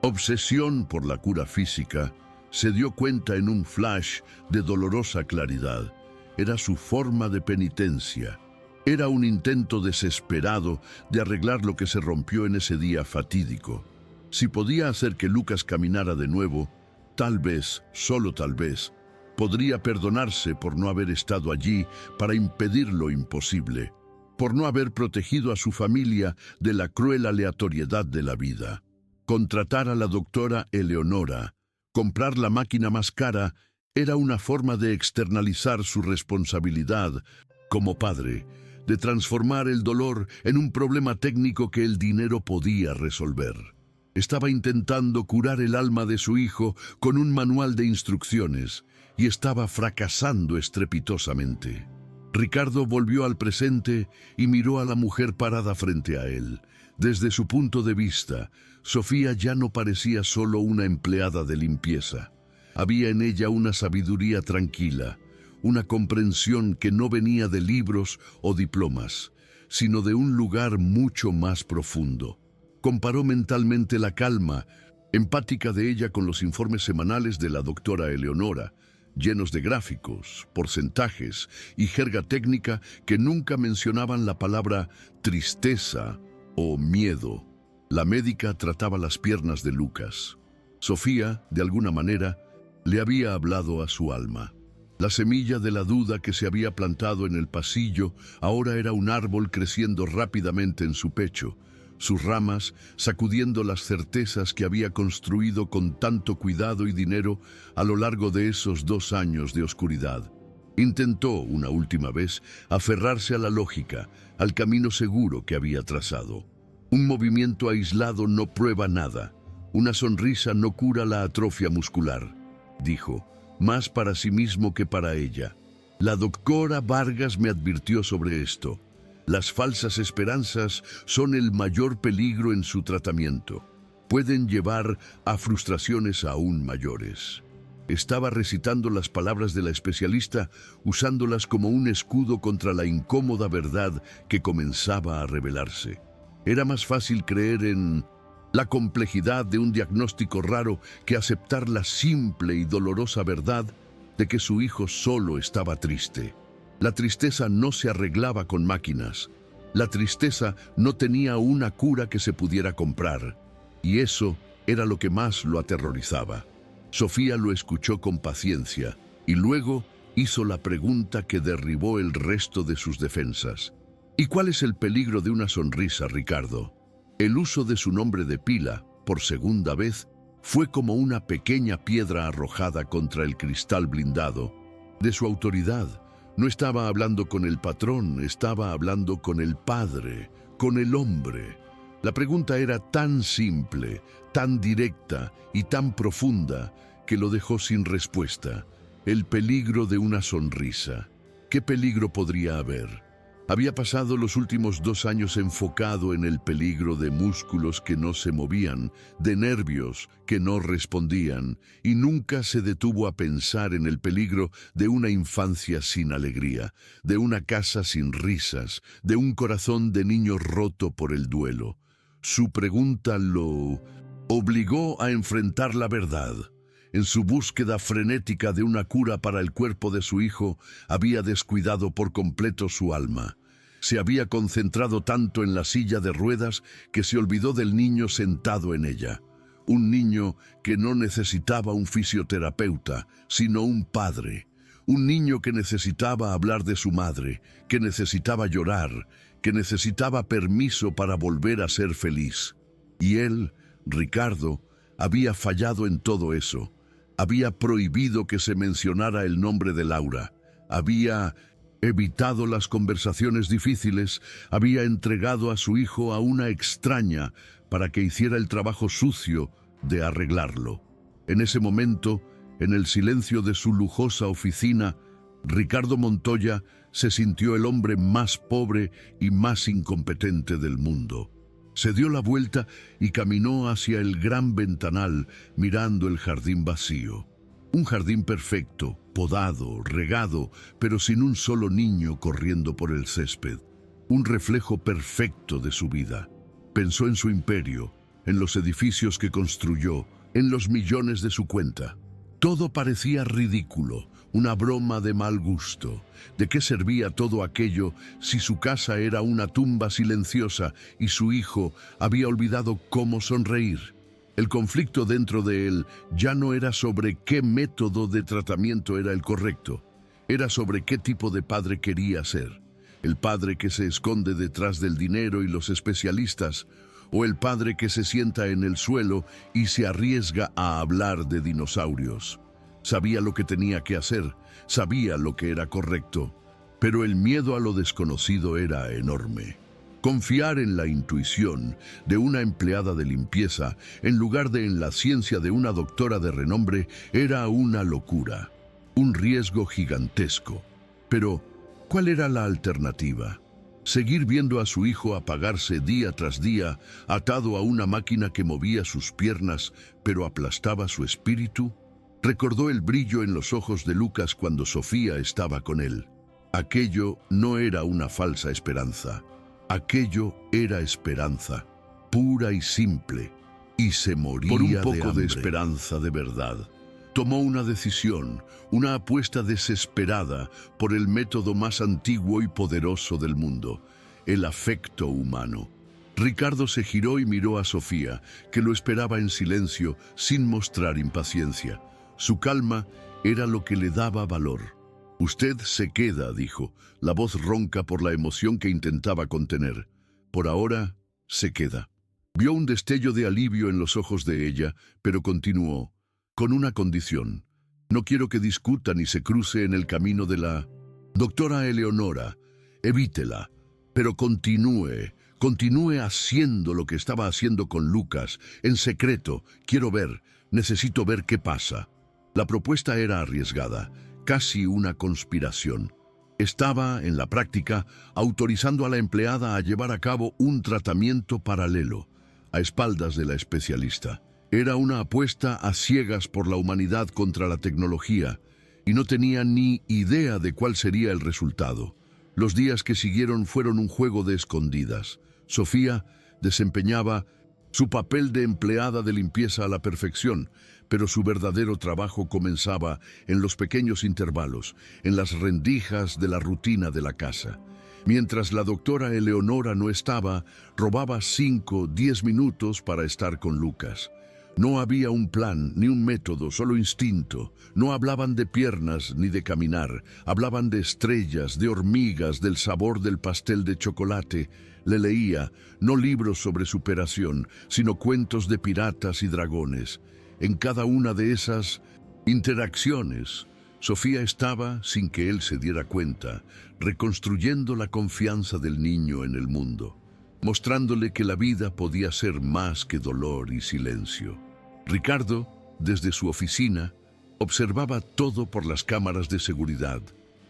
A: Obsesión por la cura física, se dio cuenta en un flash de dolorosa claridad. Era su forma de penitencia. Era un intento desesperado de arreglar lo que se rompió en ese día fatídico. Si podía hacer que Lucas caminara de nuevo, tal vez, solo tal vez, podría perdonarse por no haber estado allí para impedir lo imposible, por no haber protegido a su familia de la cruel aleatoriedad de la vida. Contratar a la doctora Eleonora, comprar la máquina más cara, era una forma de externalizar su responsabilidad como padre, de transformar el dolor en un problema técnico que el dinero podía resolver. Estaba intentando curar el alma de su hijo con un manual de instrucciones y estaba fracasando estrepitosamente. Ricardo volvió al presente y miró a la mujer parada frente a él. Desde su punto de vista, Sofía ya no parecía solo una empleada de limpieza. Había en ella una sabiduría tranquila, una comprensión que no venía de libros o diplomas, sino de un lugar mucho más profundo. Comparó mentalmente la calma, empática de ella con los informes semanales de la doctora Eleonora, llenos de gráficos, porcentajes y jerga técnica que nunca mencionaban la palabra tristeza o miedo. La médica trataba las piernas de Lucas. Sofía, de alguna manera, le había hablado a su alma. La semilla de la duda que se había plantado en el pasillo ahora era un árbol creciendo rápidamente en su pecho, sus ramas sacudiendo las certezas que había construido con tanto cuidado y dinero a lo largo de esos 2 años de oscuridad. Intentó, una última vez, aferrarse a la lógica, al camino seguro que había trazado. Un movimiento aislado no prueba nada. Una sonrisa no cura la atrofia muscular, dijo, más para sí mismo que para ella. La doctora Vargas me advirtió sobre esto. Las falsas esperanzas son el mayor peligro en su tratamiento. Pueden llevar a frustraciones aún mayores. Estaba recitando las palabras de la especialista, usándolas como un escudo contra la incómoda verdad que comenzaba a revelarse. Era más fácil creer en la complejidad de un diagnóstico raro que aceptar la simple y dolorosa verdad de que su hijo solo estaba triste. La tristeza no se arreglaba con máquinas. La tristeza no tenía una cura que se pudiera comprar. Y eso era lo que más lo aterrorizaba. Sofía lo escuchó con paciencia, y luego hizo la pregunta que derribó el resto de sus defensas. ¿Y cuál es el peligro de una sonrisa, Ricardo? El uso de su nombre de pila, por segunda vez, fue como una pequeña piedra arrojada contra el cristal blindado de su autoridad. No estaba hablando con el patrón, estaba hablando con el padre, con el hombre. La pregunta era tan simple, tan directa y tan profunda que lo dejó sin respuesta. El peligro de una sonrisa. ¿Qué peligro podría haber? Había pasado los últimos 2 años enfocado en el peligro de músculos que no se movían, de nervios que no respondían, y nunca se detuvo a pensar en el peligro de una infancia sin alegría, de una casa sin risas, de un corazón de niño roto por el duelo. Su pregunta lo obligó a enfrentar la verdad. En su búsqueda frenética de una cura para el cuerpo de su hijo, había descuidado por completo su alma. Se había concentrado tanto en la silla de ruedas que se olvidó del niño sentado en ella. Un niño que no necesitaba un fisioterapeuta, sino un padre. Un niño que necesitaba hablar de su madre, que necesitaba llorar, que necesitaba permiso para volver a ser feliz. Y él, Ricardo, había fallado en todo eso. Había prohibido que se mencionara el nombre de Laura. Había evitado las conversaciones difíciles. Había entregado a su hijo a una extraña para que hiciera el trabajo sucio de arreglarlo. En ese momento, en el silencio de su lujosa oficina, Ricardo Montoya se sintió el hombre más pobre y más incompetente del mundo. Se dio la vuelta y caminó hacia el gran ventanal, mirando el jardín vacío. Un jardín perfecto, podado, regado, pero sin un solo niño corriendo por el césped. Un reflejo perfecto de su vida. Pensó en su imperio, en los edificios que construyó, en los millones de su cuenta. Todo parecía ridículo, una broma de mal gusto. ¿De qué servía todo aquello si su casa era una tumba silenciosa y su hijo había olvidado cómo sonreír? El conflicto dentro de él ya no era sobre qué método de tratamiento era el correcto, era sobre qué tipo de padre quería ser. El padre que se esconde detrás del dinero y los especialistas, o el padre que se sienta en el suelo y se arriesga a hablar de dinosaurios. Sabía lo que tenía que hacer, sabía lo que era correcto, pero el miedo a lo desconocido era enorme. Confiar en la intuición de una empleada de limpieza en lugar de en la ciencia de una doctora de renombre era una locura, un riesgo gigantesco. Pero, ¿cuál era la alternativa? ¿Seguir viendo a su hijo apagarse día tras día, atado a una máquina que movía sus piernas, pero aplastaba su espíritu? Recordó el brillo en los ojos de Lucas cuando Sofía estaba con él. Aquello no era una falsa esperanza. Aquello era esperanza, pura y simple, y se moría por un poco de esperanza de verdad. Tomó una decisión, una apuesta desesperada por el método más antiguo y poderoso del mundo, el afecto humano. Ricardo se giró y miró a Sofía, que lo esperaba en silencio, sin mostrar impaciencia. Su calma era lo que le daba valor. «Usted se queda», dijo, la voz ronca por la emoción que intentaba contener. «Por ahora, se queda». Vio un destello de alivio en los ojos de ella, pero continuó. «Con una condición. No quiero que discuta ni se cruce en el camino de la doctora Eleonora. Evítela, pero continúe haciendo lo que estaba haciendo con Lucas, en secreto. Necesito ver qué pasa». La propuesta era arriesgada, casi una conspiración. Estaba, en la práctica, autorizando a la empleada a llevar a cabo un tratamiento paralelo, a espaldas de la especialista. Era una apuesta a ciegas por la humanidad contra la tecnología, y no tenía ni idea de cuál sería el resultado. Los días que siguieron fueron un juego de escondidas. Sofía desempeñaba su papel de empleada de limpieza a la perfección, pero su verdadero trabajo comenzaba en los pequeños intervalos, en las rendijas de la rutina de la casa. Mientras la doctora Eleonora no estaba, robaba 5, 10 minutos para estar con Lucas. No había un plan ni un método, solo instinto. No hablaban de piernas ni de caminar. Hablaban de estrellas, de hormigas, del sabor del pastel de chocolate. Le leía, no libros sobre superación, sino cuentos de piratas y dragones. En cada una de esas interacciones, Sofía estaba, sin que él se diera cuenta, reconstruyendo la confianza del niño en el mundo, mostrándole que la vida podía ser más que dolor y silencio. Ricardo, desde su oficina, observaba todo por las cámaras de seguridad,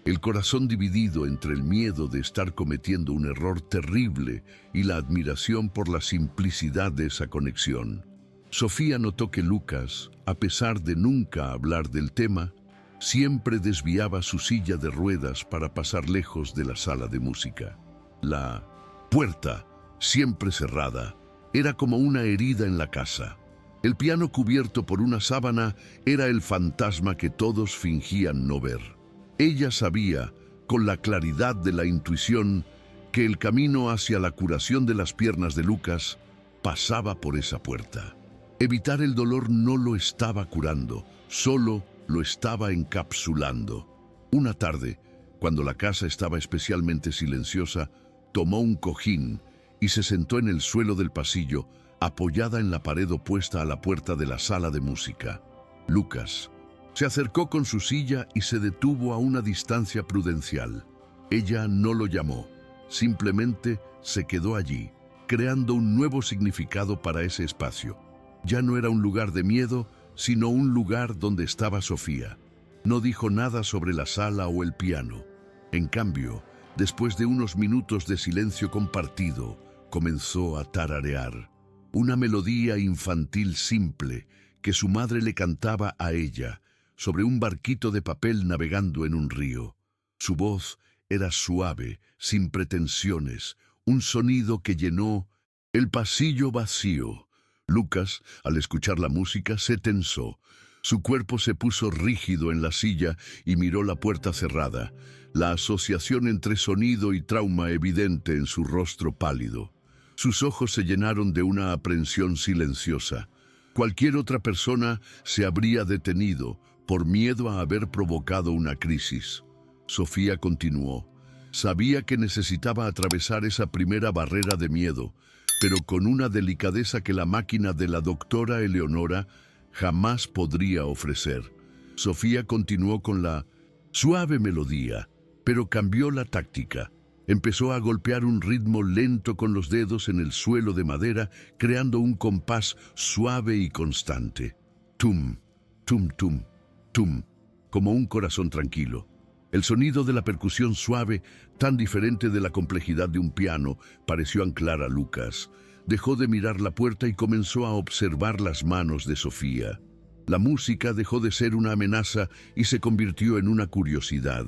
A: el corazón dividido entre el miedo de estar cometiendo un error terrible y la admiración por la simplicidad de esa conexión. Sofía notó que Lucas, a pesar de nunca hablar del tema, siempre desviaba su silla de ruedas para pasar lejos de la sala de música. La puerta, siempre cerrada, era como una herida en la casa. El piano cubierto por una sábana era el fantasma que todos fingían no ver. Ella sabía, con la claridad de la intuición, que el camino hacia la curación de las piernas de Lucas pasaba por esa puerta. Evitar el dolor no lo estaba curando, solo lo estaba encapsulando. Una tarde, cuando la casa estaba especialmente silenciosa, tomó un cojín y se sentó en el suelo del pasillo, apoyada en la pared opuesta a la puerta de la sala de música. Lucas se acercó con su silla y se detuvo a una distancia prudencial. Ella no lo llamó, simplemente se quedó allí, creando un nuevo significado para ese espacio. Ya no era un lugar de miedo, sino un lugar donde estaba Sofía. No dijo nada sobre la sala o el piano. En cambio, después de unos minutos de silencio compartido, comenzó a tararear. Una melodía infantil simple que su madre le cantaba a ella sobre un barquito de papel navegando en un río. Su voz era suave, sin pretensiones, un sonido que llenó el pasillo vacío. Lucas, al escuchar la música, se tensó. Su cuerpo se puso rígido en la silla y miró la puerta cerrada, la asociación entre sonido y trauma evidente en su rostro pálido. Sus ojos se llenaron de una aprensión silenciosa. Cualquier otra persona se habría detenido por miedo a haber provocado una crisis. Sofía continuó. Sabía que necesitaba atravesar esa primera barrera de miedo, pero con una delicadeza que la máquina de la doctora Eleonora jamás podría ofrecer. Sofía continuó con la suave melodía, pero cambió la táctica. Empezó a golpear un ritmo lento con los dedos en el suelo de madera, creando un compás suave y constante. Tum, tum, tum, tum, como un corazón tranquilo. El sonido de la percusión suave, tan diferente de la complejidad de un piano, pareció anclar a Lucas. Dejó de mirar la puerta y comenzó a observar las manos de Sofía. La música dejó de ser una amenaza y se convirtió en una curiosidad.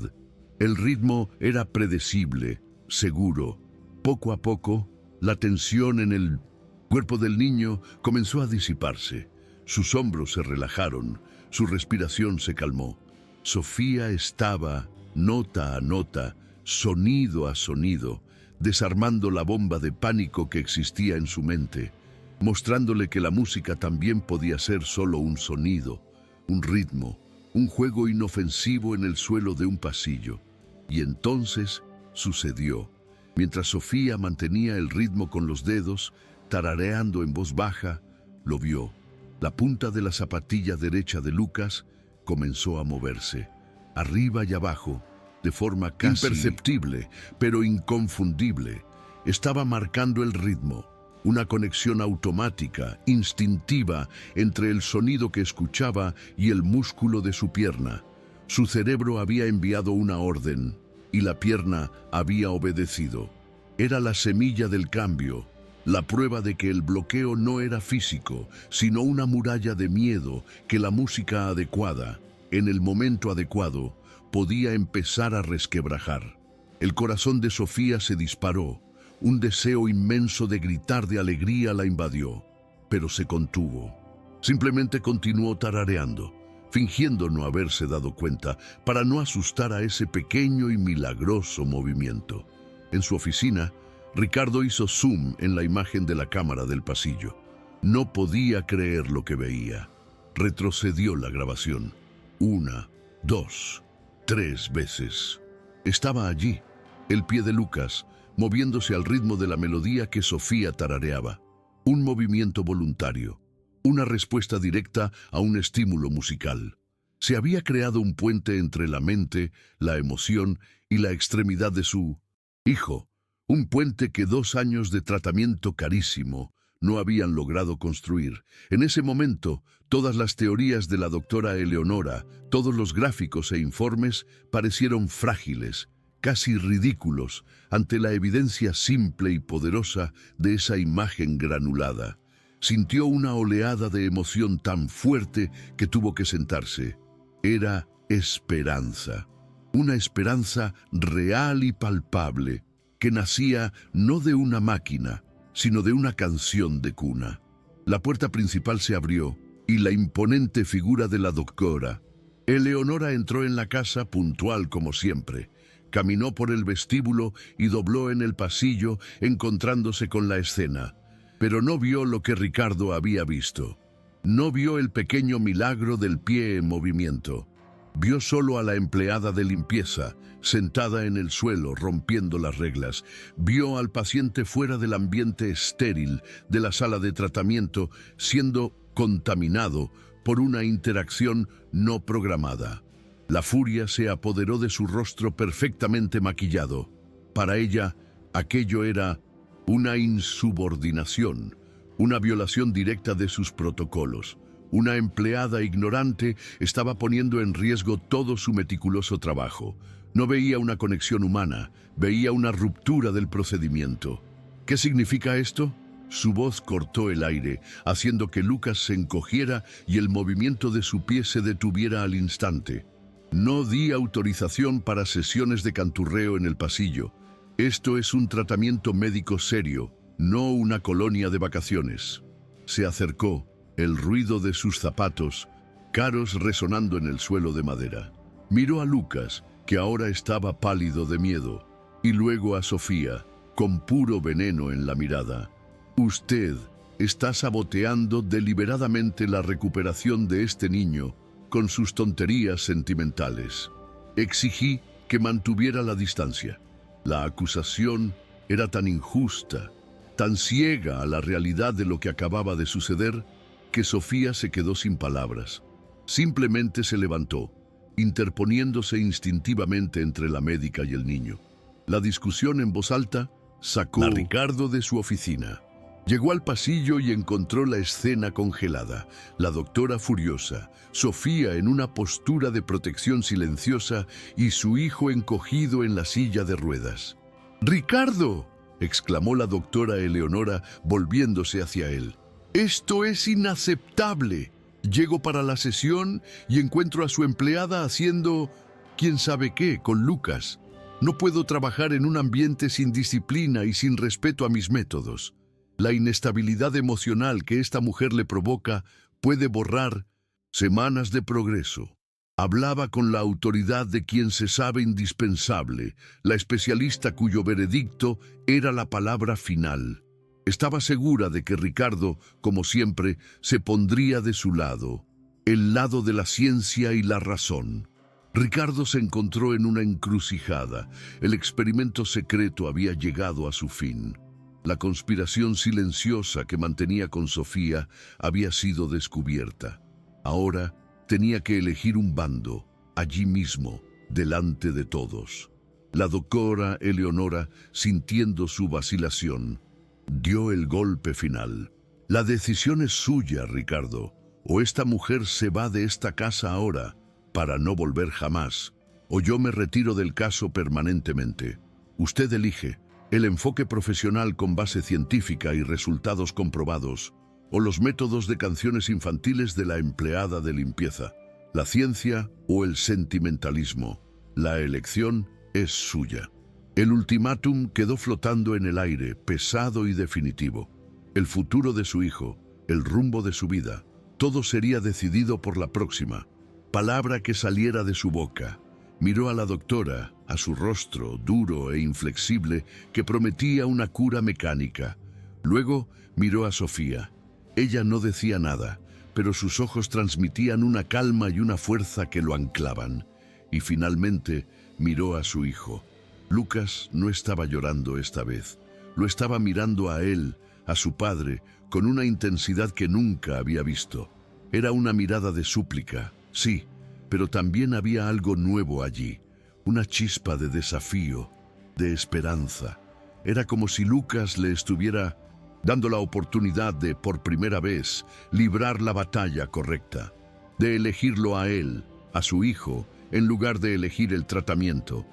A: El ritmo era predecible, seguro. Poco a poco, la tensión en el cuerpo del niño comenzó a disiparse. Sus hombros se relajaron, su respiración se calmó. Sofía estaba, nota a nota, sonido a sonido, desarmando la bomba de pánico que existía en su mente, mostrándole que la música también podía ser solo un sonido, un ritmo, un juego inofensivo en el suelo de un pasillo. Y entonces sucedió. Mientras Sofía mantenía el ritmo con los dedos, tarareando en voz baja, lo vio. La punta de la zapatilla derecha de Lucas comenzó a moverse, arriba y abajo, de forma casi imperceptible, pero inconfundible. Estaba marcando el ritmo, una conexión automática, instintiva, entre el sonido que escuchaba y el músculo de su pierna. Su cerebro había enviado una orden, y la pierna había obedecido. Era la semilla del cambio, la prueba de que el bloqueo no era físico, sino una muralla de miedo que la música adecuada, en el momento adecuado, podía empezar a resquebrajar. El corazón de Sofía se disparó. Un deseo inmenso de gritar de alegría la invadió, pero se contuvo. Simplemente continuó tarareando, fingiendo no haberse dado cuenta, para no asustar a ese pequeño y milagroso movimiento. En su oficina, Ricardo hizo zoom en la imagen de la cámara del pasillo. No podía creer lo que veía. Retrocedió la grabación. 1, 2, 3 veces. Estaba allí, el pie de Lucas, moviéndose al ritmo de la melodía que Sofía tarareaba. Un movimiento voluntario, una respuesta directa a un estímulo musical. Se había creado un puente entre la mente, la emoción y la extremidad de su hijo. Un puente que 2 años de tratamiento carísimo no habían logrado construir. En ese momento, todas las teorías de la doctora Eleonora, todos los gráficos e informes parecieron frágiles, casi ridículos, ante la evidencia simple y poderosa de esa imagen granulada. Sintió una oleada de emoción tan fuerte que tuvo que sentarse. Era esperanza. Una esperanza real y palpable, que nacía no de una máquina, sino de una canción de cuna. La puerta principal se abrió y la imponente figura de la doctora Eleonora entró en la casa puntual como siempre. Caminó por el vestíbulo y dobló en el pasillo encontrándose con la escena. Pero no vio lo que Ricardo había visto. No vio el pequeño milagro del pie en movimiento. Vio solo a la empleada de limpieza, sentada en el suelo, rompiendo las reglas. Vio al paciente fuera del ambiente estéril de la sala de tratamiento, siendo contaminado por una interacción no programada. La furia se apoderó de su rostro perfectamente maquillado. Para ella, aquello era una insubordinación, una violación directa de sus protocolos. Una empleada ignorante estaba poniendo en riesgo todo su meticuloso trabajo. No veía una conexión humana, veía una ruptura del procedimiento. ¿Qué significa esto? Su voz cortó el aire, haciendo que Lucas se encogiera y el movimiento de su pie se detuviera al instante. No di autorización para sesiones de canturreo en el pasillo. Esto es un tratamiento médico serio, no una colonia de vacaciones. Se acercó, el ruido de sus zapatos, caros resonando en el suelo de madera. Miró a Lucas, que ahora estaba pálido de miedo, y luego a Sofía, con puro veneno en la mirada. Usted está saboteando deliberadamente la recuperación de este niño con sus tonterías sentimentales. Exigí que mantuviera la distancia. La acusación era tan injusta, tan ciega a la realidad de lo que acababa de suceder, que Sofía se quedó sin palabras. Simplemente se levantó, interponiéndose instintivamente entre la médica y el niño. La discusión en voz alta sacó a Ricardo de su oficina. Llegó al pasillo y encontró la escena congelada, la doctora furiosa, Sofía en una postura de protección silenciosa y su hijo encogido en la silla de ruedas. ¡Ricardo!, exclamó la doctora Eleonora, volviéndose hacia él. ¡Esto es inaceptable! Llego para la sesión y encuentro a su empleada haciendo quién sabe qué con Lucas. No puedo trabajar en un ambiente sin disciplina y sin respeto a mis métodos. La inestabilidad emocional que esta mujer le provoca puede borrar semanas de progreso. Hablaba con la autoridad de quien se sabe indispensable, la especialista cuyo veredicto era la palabra final. Estaba segura de que Ricardo, como siempre, se pondría de su lado, el lado de la ciencia y la razón. Ricardo se encontró en una encrucijada. El experimento secreto había llegado a su fin. La conspiración silenciosa que mantenía con Sofía había sido descubierta. Ahora tenía que elegir un bando, allí mismo, delante de todos. La doctora Eleonora, sintiendo su vacilación, dio el golpe final. La decisión es suya, Ricardo. O esta mujer se va de esta casa ahora, para no volver jamás, o yo me retiro del caso permanentemente. Usted elige. El enfoque profesional con base científica y resultados comprobados, o los métodos de canciones infantiles de la empleada de limpieza, la ciencia o el sentimentalismo. La elección es suya. El ultimátum quedó flotando en el aire, pesado y definitivo. El futuro de su hijo, el rumbo de su vida, todo sería decidido por la próxima palabra que saliera de su boca. Miró a la doctora, a su rostro duro e inflexible que prometía una cura mecánica. Luego miró a Sofía. Ella no decía nada, pero sus ojos transmitían una calma y una fuerza que lo anclaban. Y finalmente miró a su hijo. Lucas no estaba llorando esta vez. Lo estaba mirando a él, a su padre, con una intensidad que nunca había visto. Era una mirada de súplica, sí, pero también había algo nuevo allí, una chispa de desafío, de esperanza. Era como si Lucas le estuviera dando la oportunidad de, por primera vez, librar la batalla correcta, de elegirlo a él, a su hijo, en lugar de elegir el tratamiento,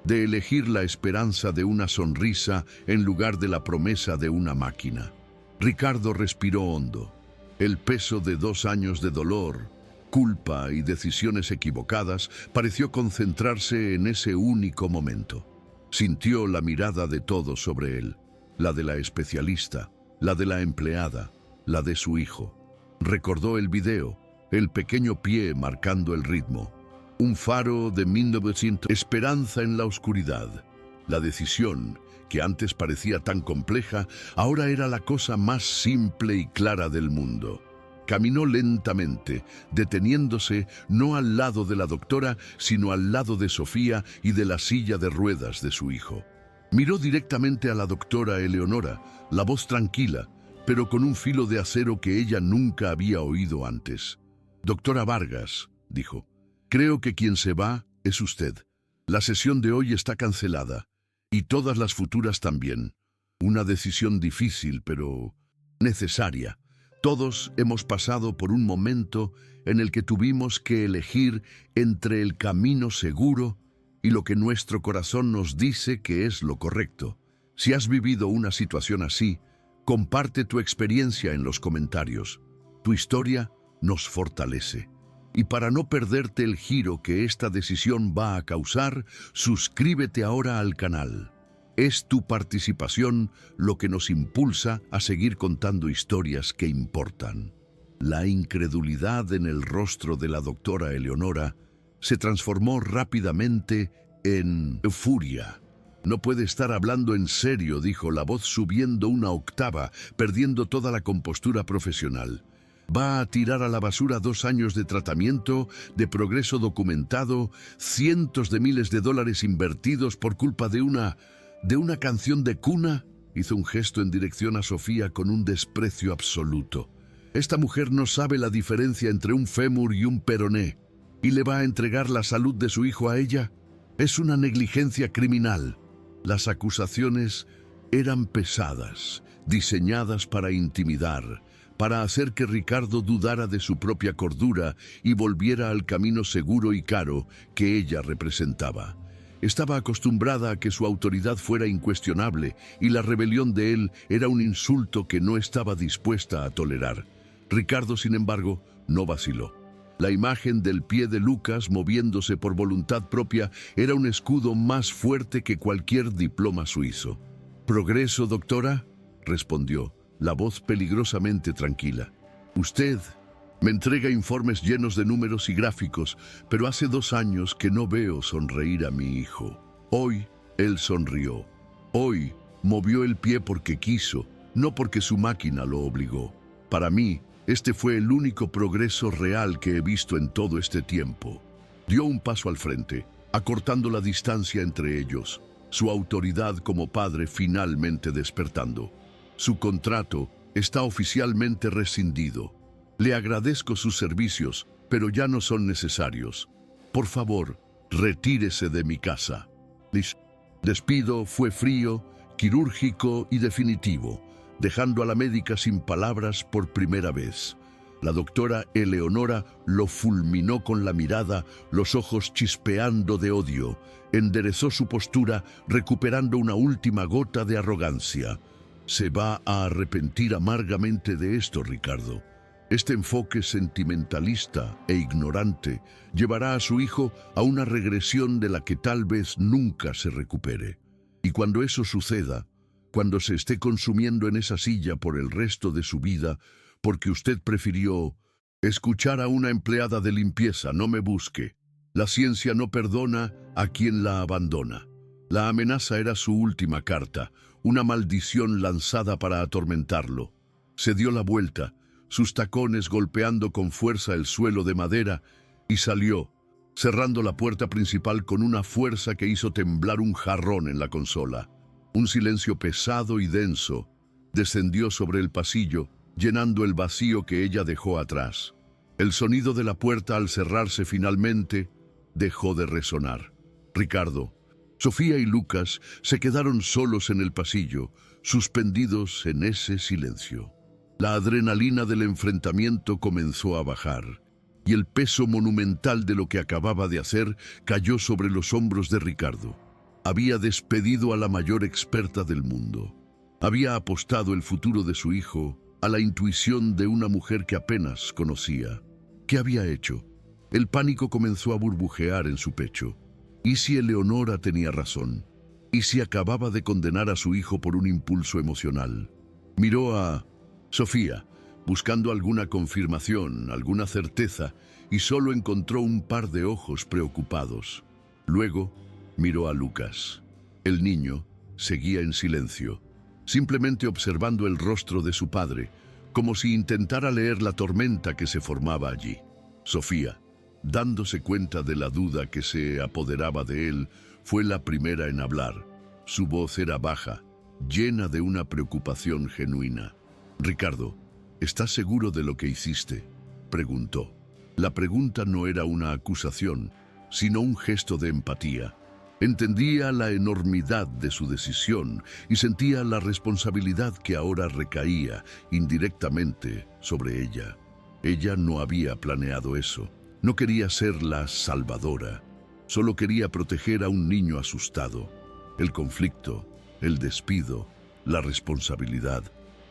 A: de elegir la esperanza de una sonrisa en lugar de la promesa de una máquina. Ricardo respiró hondo. El peso de 2 años de dolor, culpa y decisiones equivocadas pareció concentrarse en ese único momento. Sintió la mirada de todos sobre él, la de la especialista, la de la empleada, la de su hijo. Recordó el video, el pequeño pie marcando el ritmo. Un faro de 1900, esperanza en la oscuridad. La decisión, que antes parecía tan compleja, ahora era la cosa más simple y clara del mundo. Caminó lentamente, deteniéndose no al lado de la doctora, sino al lado de Sofía y de la silla de ruedas de su hijo. Miró directamente a la doctora Eleonora, la voz tranquila, pero con un filo de acero que ella nunca había oído antes. «Doctora Vargas», dijo, «creo que quien se va es usted. La sesión de hoy está cancelada, y todas las futuras también. Una decisión difícil, pero necesaria. Todos hemos pasado por un momento en el que tuvimos que elegir entre el camino seguro y lo que nuestro corazón nos dice que es lo correcto. Si has vivido una situación así, comparte tu experiencia en los comentarios. Tu historia nos fortalece. Y para no perderte el giro que esta decisión va a causar, suscríbete ahora al canal. Es tu participación lo que nos impulsa a seguir contando historias que importan. La incredulidad en el rostro de la doctora Eleonora se transformó rápidamente en furia. «No puede estar hablando en serio», dijo, la voz subiendo una octava, perdiendo toda la compostura profesional. «Va a tirar a la basura 2 años de tratamiento, de progreso documentado, cientos de miles de dólares invertidos por culpa de una canción de cuna». Hizo un gesto en dirección a Sofía con un desprecio absoluto. «Esta mujer no sabe la diferencia entre un fémur y un peroné. ¿Y le va a entregar la salud de su hijo a ella? Es una negligencia criminal». Las acusaciones eran pesadas, diseñadas para intimidar, para hacer que Ricardo dudara de su propia cordura y volviera al camino seguro y caro que ella representaba. Estaba acostumbrada a que su autoridad fuera incuestionable y la rebelión de él era un insulto que no estaba dispuesta a tolerar. Ricardo, sin embargo, no vaciló. La imagen del pie de Lucas moviéndose por voluntad propia era un escudo más fuerte que cualquier diploma suizo. «¿Progreso, doctora?», respondió, la voz peligrosamente tranquila. «Usted me entrega informes llenos de números y gráficos, pero hace 2 años que no veo sonreír a mi hijo. Hoy él sonrió. Hoy movió el pie porque quiso, no porque su máquina lo obligó. Para mí, este fue el único progreso real que he visto en todo este tiempo». Dio un paso al frente, acortando la distancia entre ellos, su autoridad como padre finalmente despertando. «Su contrato está oficialmente rescindido. Le agradezco sus servicios, pero ya no son necesarios. Por favor, retírese de mi casa». El despido fue frío, quirúrgico y definitivo, dejando a la médica sin palabras por primera vez. La doctora Eleonora lo fulminó con la mirada, los ojos chispeando de odio. Enderezó su postura, recuperando una última gota de arrogancia. «Se va a arrepentir amargamente de esto, Ricardo. Este enfoque sentimentalista e ignorante llevará a su hijo a una regresión de la que tal vez nunca se recupere. Y cuando eso suceda, cuando se esté consumiendo en esa silla por el resto de su vida, porque usted prefirió escuchar a una empleada de limpieza, no me busque. La ciencia no perdona a quien la abandona». La amenaza era su última carta, una maldición lanzada para atormentarlo. Se dio la vuelta, sus tacones golpeando con fuerza el suelo de madera, y salió, cerrando la puerta principal con una fuerza que hizo temblar un jarrón en la consola. Un silencio pesado y denso descendió sobre el pasillo, llenando el vacío que ella dejó atrás. El sonido de la puerta al cerrarse finalmente dejó de resonar. Ricardo, Sofía y Lucas se quedaron solos en el pasillo, suspendidos en ese silencio. La adrenalina del enfrentamiento comenzó a bajar, y el peso monumental de lo que acababa de hacer cayó sobre los hombros de Ricardo. Había despedido a la mayor experta del mundo. Había apostado el futuro de su hijo a la intuición de una mujer que apenas conocía. ¿Qué había hecho? El pánico comenzó a burbujear en su pecho. ¿Y si Eleonora tenía razón? ¿Y si acababa de condenar a su hijo por un impulso emocional? Miró a Sofía, buscando alguna confirmación, alguna certeza, y solo encontró un par de ojos preocupados. Luego miró a Lucas. El niño seguía en silencio, simplemente observando el rostro de su padre, como si intentara leer la tormenta que se formaba allí. Sofía, dándose cuenta de la duda que se apoderaba de él, fue la primera en hablar. Su voz era baja, llena de una preocupación genuina. «Ricardo, ¿estás seguro de lo que hiciste?», preguntó. La pregunta no era una acusación, sino un gesto de empatía. Entendía la enormidad de su decisión y sentía la responsabilidad que ahora recaía indirectamente sobre ella. Ella no había planeado eso. No quería ser la salvadora. Solo quería proteger a un niño asustado. El conflicto, el despido, la responsabilidad,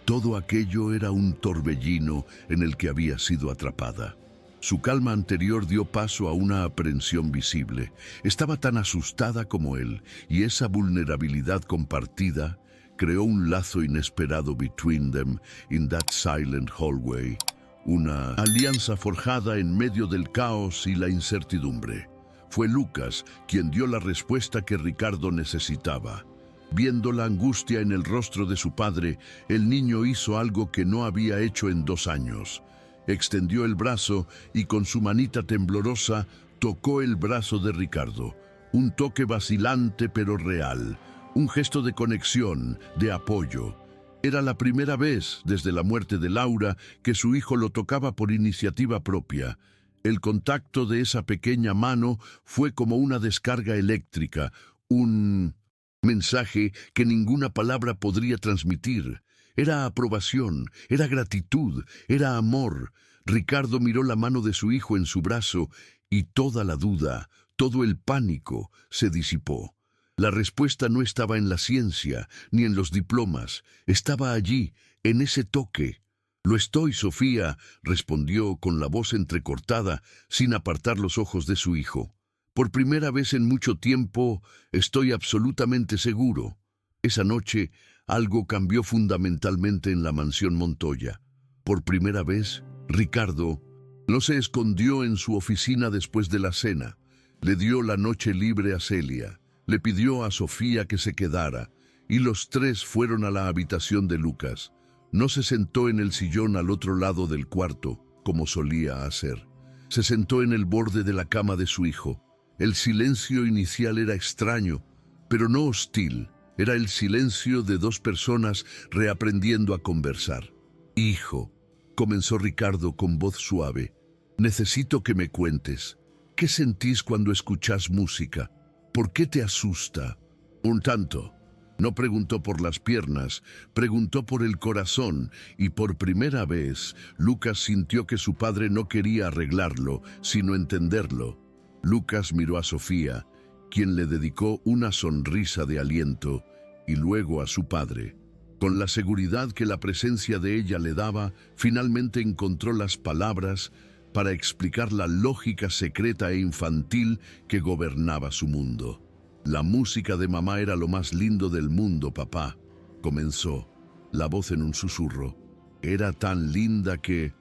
A: todo aquello era un torbellino en el que había sido atrapada. Su calma anterior dio paso a una aprensión visible. Estaba tan asustada como él, y esa vulnerabilidad compartida creó un lazo inesperado between them in that silent hallway. Una alianza forjada en medio del caos y la incertidumbre. Fue Lucas quien dio la respuesta que Ricardo necesitaba. Viendo la angustia en el rostro de su padre, el niño hizo algo que no había hecho en 2 años. Extendió el brazo y con su manita temblorosa tocó el brazo de Ricardo. Un toque vacilante pero real. Un gesto de conexión, de apoyo. Era la primera vez desde la muerte de Laura que su hijo lo tocaba por iniciativa propia. El contacto de esa pequeña mano fue como una descarga eléctrica, un mensaje que ninguna palabra podría transmitir. Era aprobación, era gratitud, era amor. Ricardo miró la mano de su hijo en su brazo y toda la duda, todo el pánico se disipó. La respuesta no estaba en la ciencia, ni en los diplomas. Estaba allí, en ese toque. «Lo estoy, Sofía», respondió con la voz entrecortada, sin apartar los ojos de su hijo. «Por primera vez en mucho tiempo, estoy absolutamente seguro». Esa noche, algo cambió fundamentalmente en la mansión Montoya. Por primera vez, Ricardo no se escondió en su oficina después de la cena. Le dio la noche libre a Celia. Le pidió a Sofía que se quedara, y los 3 fueron a la habitación de Lucas. No se sentó en el sillón al otro lado del cuarto, como solía hacer. Se sentó en el borde de la cama de su hijo. El silencio inicial era extraño, pero no hostil. Era el silencio de 2 personas reaprendiendo a conversar. «Hijo», comenzó Ricardo con voz suave, «necesito que me cuentes. ¿Qué sentís cuando escuchás música? ¿Por qué te asusta?» «Un tanto». No preguntó por las piernas, preguntó por el corazón, y por primera vez Lucas sintió que su padre no quería arreglarlo, sino entenderlo. Lucas miró a Sofía, quien le dedicó una sonrisa de aliento, y luego a su padre. Con la seguridad que la presencia de ella le daba, finalmente encontró las palabras para explicar la lógica secreta e infantil que gobernaba su mundo. «La música de mamá era lo más lindo del mundo, papá», comenzó, la voz en un susurro. «Era tan linda que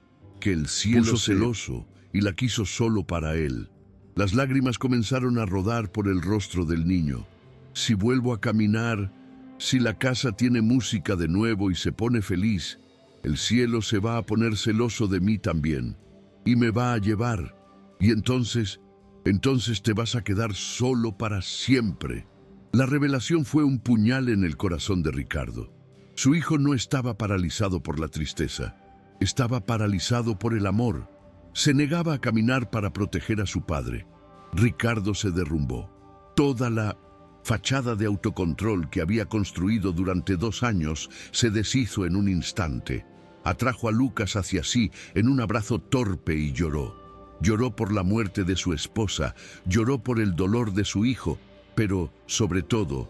A: el cielo puso celoso y la quiso solo para él». Las lágrimas comenzaron a rodar por el rostro del niño. «Si vuelvo a caminar, si la casa tiene música de nuevo y se pone feliz, El cielo se va a poner celoso de mí también, y me va a llevar. Y entonces te vas a quedar solo para siempre. La revelación fue un puñal en el corazón de Ricardo. Su hijo no estaba paralizado por la tristeza, estaba paralizado por el amor. Se negaba a caminar para proteger a su padre. Ricardo se derrumbó. Toda la fachada de autocontrol que había construido durante 2 años se deshizo en un instante. Atrajo a Lucas hacia sí en un abrazo torpe y lloró. Lloró por la muerte de su esposa, lloró por el dolor de su hijo, pero, sobre todo,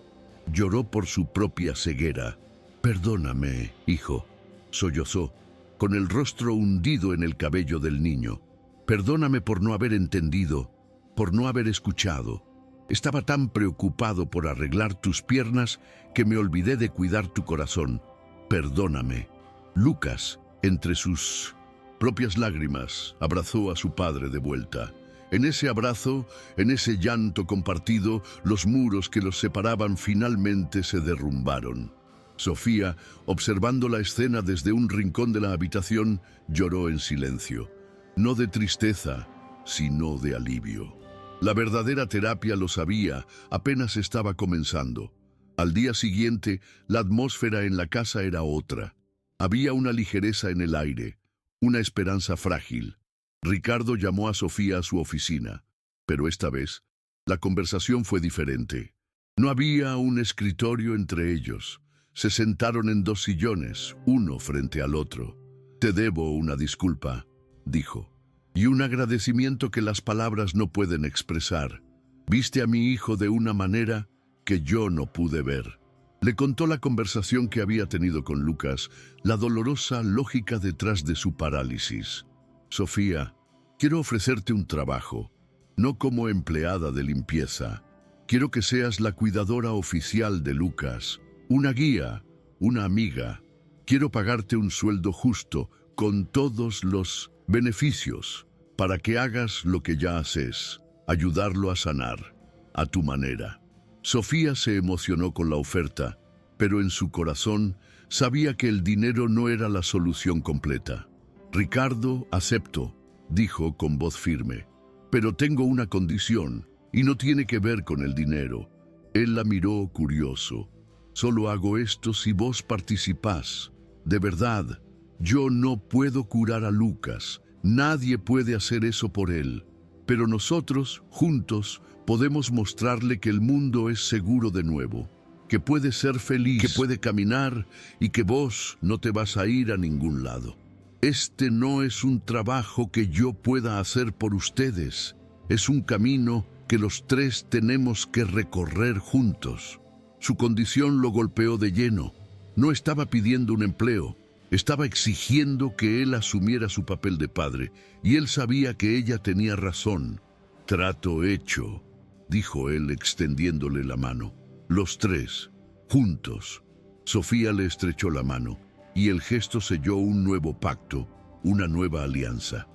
A: lloró por su propia ceguera. «Perdóname, hijo», sollozó, con el rostro hundido en el cabello del niño. «Perdóname por no haber entendido, por no haber escuchado. Estaba tan preocupado por arreglar tus piernas que me olvidé de cuidar tu corazón. Perdóname». Lucas, entre sus propias lágrimas, abrazó a su padre de vuelta. En ese abrazo, en ese llanto compartido, los muros que los separaban finalmente se derrumbaron. Sofía, observando la escena desde un rincón de la habitación, lloró en silencio. No de tristeza, sino de alivio. La verdadera terapia, lo sabía, apenas estaba comenzando. Al día siguiente, la atmósfera en la casa era otra. Había una ligereza en el aire, una esperanza frágil. Ricardo llamó a Sofía a su oficina, pero esta vez la conversación fue diferente. No había un escritorio entre ellos. Se sentaron en 2 sillones, uno frente al otro. «Te debo una disculpa», dijo, «y un agradecimiento que las palabras no pueden expresar. Viste a mi hijo de una manera que yo no pude ver». Le contó la conversación que había tenido con Lucas, la dolorosa lógica detrás de su parálisis. «Sofía, quiero ofrecerte un trabajo, no como empleada de limpieza. Quiero que seas la cuidadora oficial de Lucas, una guía, una amiga. Quiero pagarte un sueldo justo, con todos los beneficios, para que hagas lo que ya haces, ayudarlo a sanar, a tu manera». Sofía se emocionó con la oferta, pero en su corazón sabía que el dinero no era la solución completa. «Ricardo, acepto», dijo con voz firme, «pero tengo una condición, y no tiene que ver con el dinero». Él la miró curioso. «Solo hago esto si vos participás. De verdad, yo no puedo curar a Lucas, nadie puede hacer eso por él. Pero nosotros, juntos, podemos mostrarle que el mundo es seguro de nuevo, que puede ser feliz, que puede caminar y que vos no te vas a ir a ningún lado. Este no es un trabajo que yo pueda hacer por ustedes, es un camino que los 3 tenemos que recorrer juntos». Su condición lo golpeó de lleno. No estaba pidiendo un empleo, estaba exigiendo que él asumiera su papel de padre, y él sabía que ella tenía razón. «Trato hecho», dijo él extendiéndole la mano. Los 3, juntos. Sofía le estrechó la mano, y el gesto selló un nuevo pacto, una nueva alianza.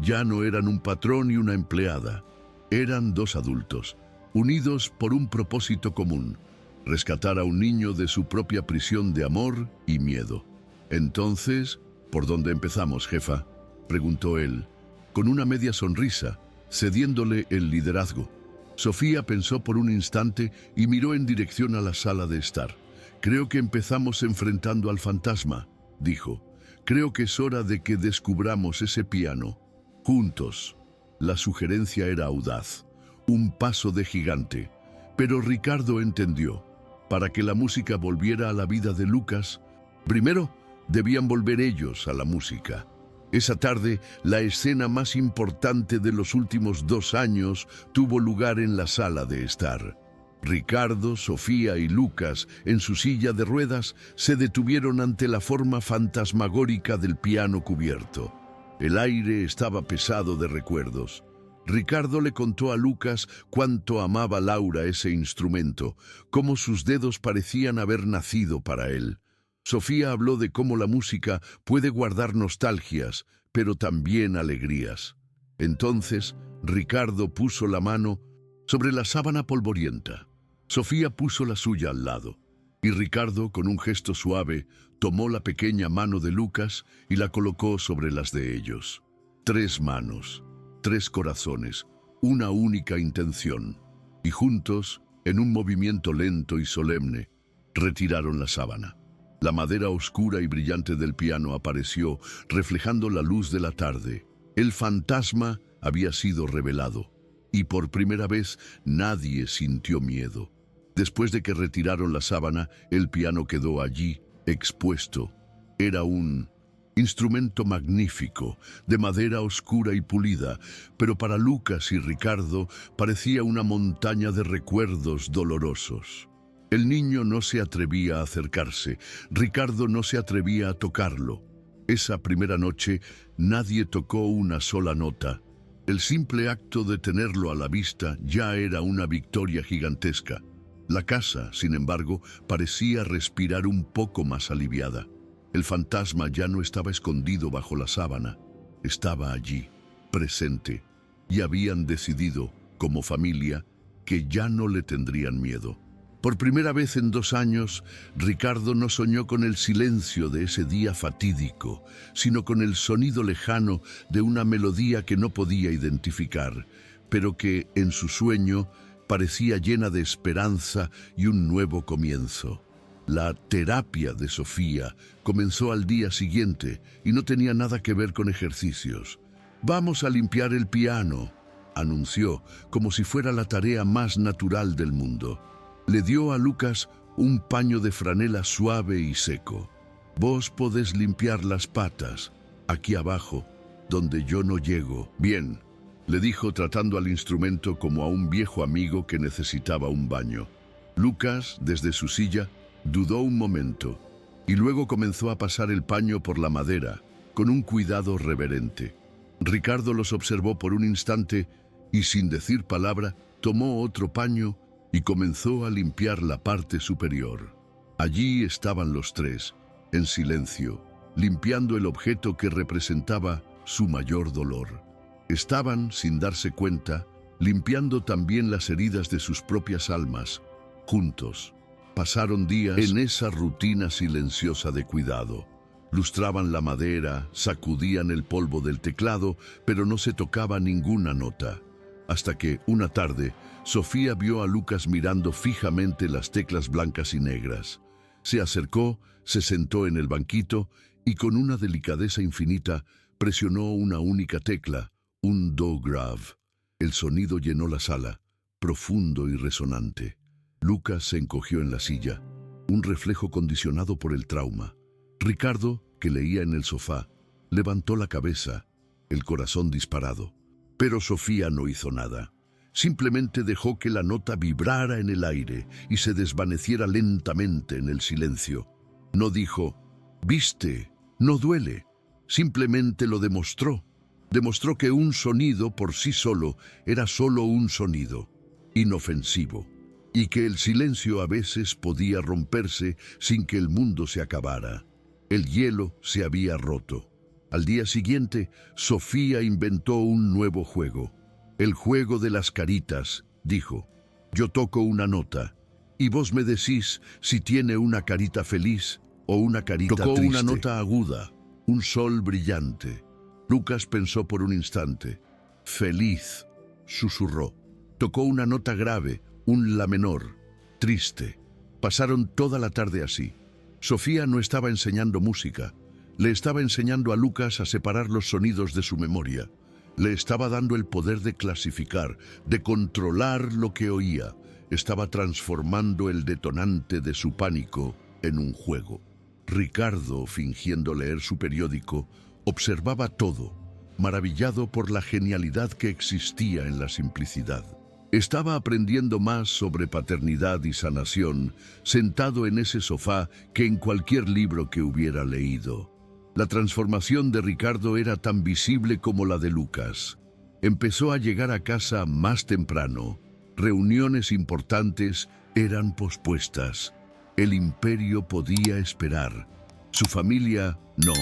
A: Ya no eran un patrón y una empleada, eran 2 adultos, unidos por un propósito común: rescatar a un niño de su propia prisión de amor y miedo. «Entonces, ¿por dónde empezamos, jefa?», preguntó él, con una media sonrisa, cediéndole el liderazgo. Sofía pensó por un instante y miró en dirección a la sala de estar. «Creo que empezamos enfrentando al fantasma», dijo. «Creo que es hora de que descubramos ese piano. Juntos». La sugerencia era audaz, un paso de gigante. Pero Ricardo entendió. Para que la música volviera a la vida de Lucas, primero debían volver ellos a la música. Esa tarde, la escena más importante de los últimos 2 años tuvo lugar en la sala de estar. Ricardo, Sofía y Lucas, en su silla de ruedas, se detuvieron ante la forma fantasmagórica del piano cubierto. El aire estaba pesado de recuerdos. Ricardo le contó a Lucas cuánto amaba Laura ese instrumento, cómo sus dedos parecían haber nacido para él. Sofía habló de cómo la música puede guardar nostalgias, pero también alegrías. Entonces, Ricardo puso la mano sobre la sábana polvorienta. Sofía puso la suya al lado. Y Ricardo, con un gesto suave, tomó la pequeña mano de Lucas y la colocó sobre las de ellos. 3 manos, 3 corazones, una única intención. Y juntos, en un movimiento lento y solemne, retiraron la sábana. La madera oscura y brillante del piano apareció, reflejando la luz de la tarde. El fantasma había sido revelado, y por primera vez nadie sintió miedo. Después de que retiraron la sábana, el piano quedó allí, expuesto. Era un instrumento magnífico, de madera oscura y pulida, pero para Lucas y Ricardo parecía una montaña de recuerdos dolorosos. El niño no se atrevía a acercarse, Ricardo no se atrevía a tocarlo. Esa primera noche nadie tocó una sola nota. El simple acto de tenerlo a la vista ya era una victoria gigantesca. La casa, sin embargo, parecía respirar un poco más aliviada. El fantasma ya no estaba escondido bajo la sábana. Estaba allí, presente, y habían decidido, como familia, que ya no le tendrían miedo. Por primera vez en 2 años, Ricardo no soñó con el silencio de ese día fatídico, sino con el sonido lejano de una melodía que no podía identificar, pero que, en su sueño, parecía llena de esperanza y un nuevo comienzo. La terapia de Sofía comenzó al día siguiente y no tenía nada que ver con ejercicios. «Vamos a limpiar el piano», anunció, como si fuera la tarea más natural del mundo. Le dio a Lucas un paño de franela suave y seco. «Vos podés limpiar las patas, aquí abajo, donde yo no llego». «Bien», le dijo tratando al instrumento como a un viejo amigo que necesitaba un baño. Lucas, desde su silla, dudó un momento y luego comenzó a pasar el paño por la madera, con un cuidado reverente. Ricardo los observó por un instante y, sin decir palabra, tomó otro paño y comenzó a limpiar la parte superior. Allí estaban los 3, en silencio, limpiando el objeto que representaba su mayor dolor. Estaban, sin darse cuenta, limpiando también las heridas de sus propias almas, juntos. Pasaron días en esa rutina silenciosa de cuidado. Lustraban la madera, sacudían el polvo del teclado, pero no se tocaba ninguna nota. Hasta que, una tarde, Sofía vio a Lucas mirando fijamente las teclas blancas y negras. Se acercó, se sentó en el banquito y con una delicadeza infinita presionó una única tecla, un do grave. El sonido llenó la sala, profundo y resonante. Lucas se encogió en la silla, un reflejo condicionado por el trauma. Ricardo, que leía en el sofá, levantó la cabeza, el corazón disparado. Pero Sofía no hizo nada. Simplemente dejó que la nota vibrara en el aire y se desvaneciera lentamente en el silencio. No dijo, «¿Viste? No duele». Simplemente lo demostró. Demostró que un sonido por sí solo era solo un sonido, inofensivo, y que el silencio a veces podía romperse sin que el mundo se acabara. El hielo se había roto. Al día siguiente, Sofía inventó un nuevo juego. «El juego de las caritas», dijo. «Yo toco una nota, y vos me decís si tiene una carita feliz o una carita triste». Tocó una nota aguda, un sol brillante. Lucas pensó por un instante. «Feliz», susurró. Tocó una nota grave, un la menor, triste. Pasaron toda la tarde así. Sofía no estaba enseñando música. Le estaba enseñando a Lucas a separar los sonidos de su memoria. Le estaba dando el poder de clasificar, de controlar lo que oía. Estaba transformando el detonante de su pánico en un juego. Ricardo, fingiendo leer su periódico, observaba todo, maravillado por la genialidad que existía en la simplicidad. Estaba aprendiendo más sobre paternidad y sanación, sentado en ese sofá, que en cualquier libro que hubiera leído. La transformación de Ricardo era tan visible como la de Lucas. Empezó a llegar a casa más temprano. Reuniones importantes eran pospuestas. El imperio podía esperar. Su familia, no.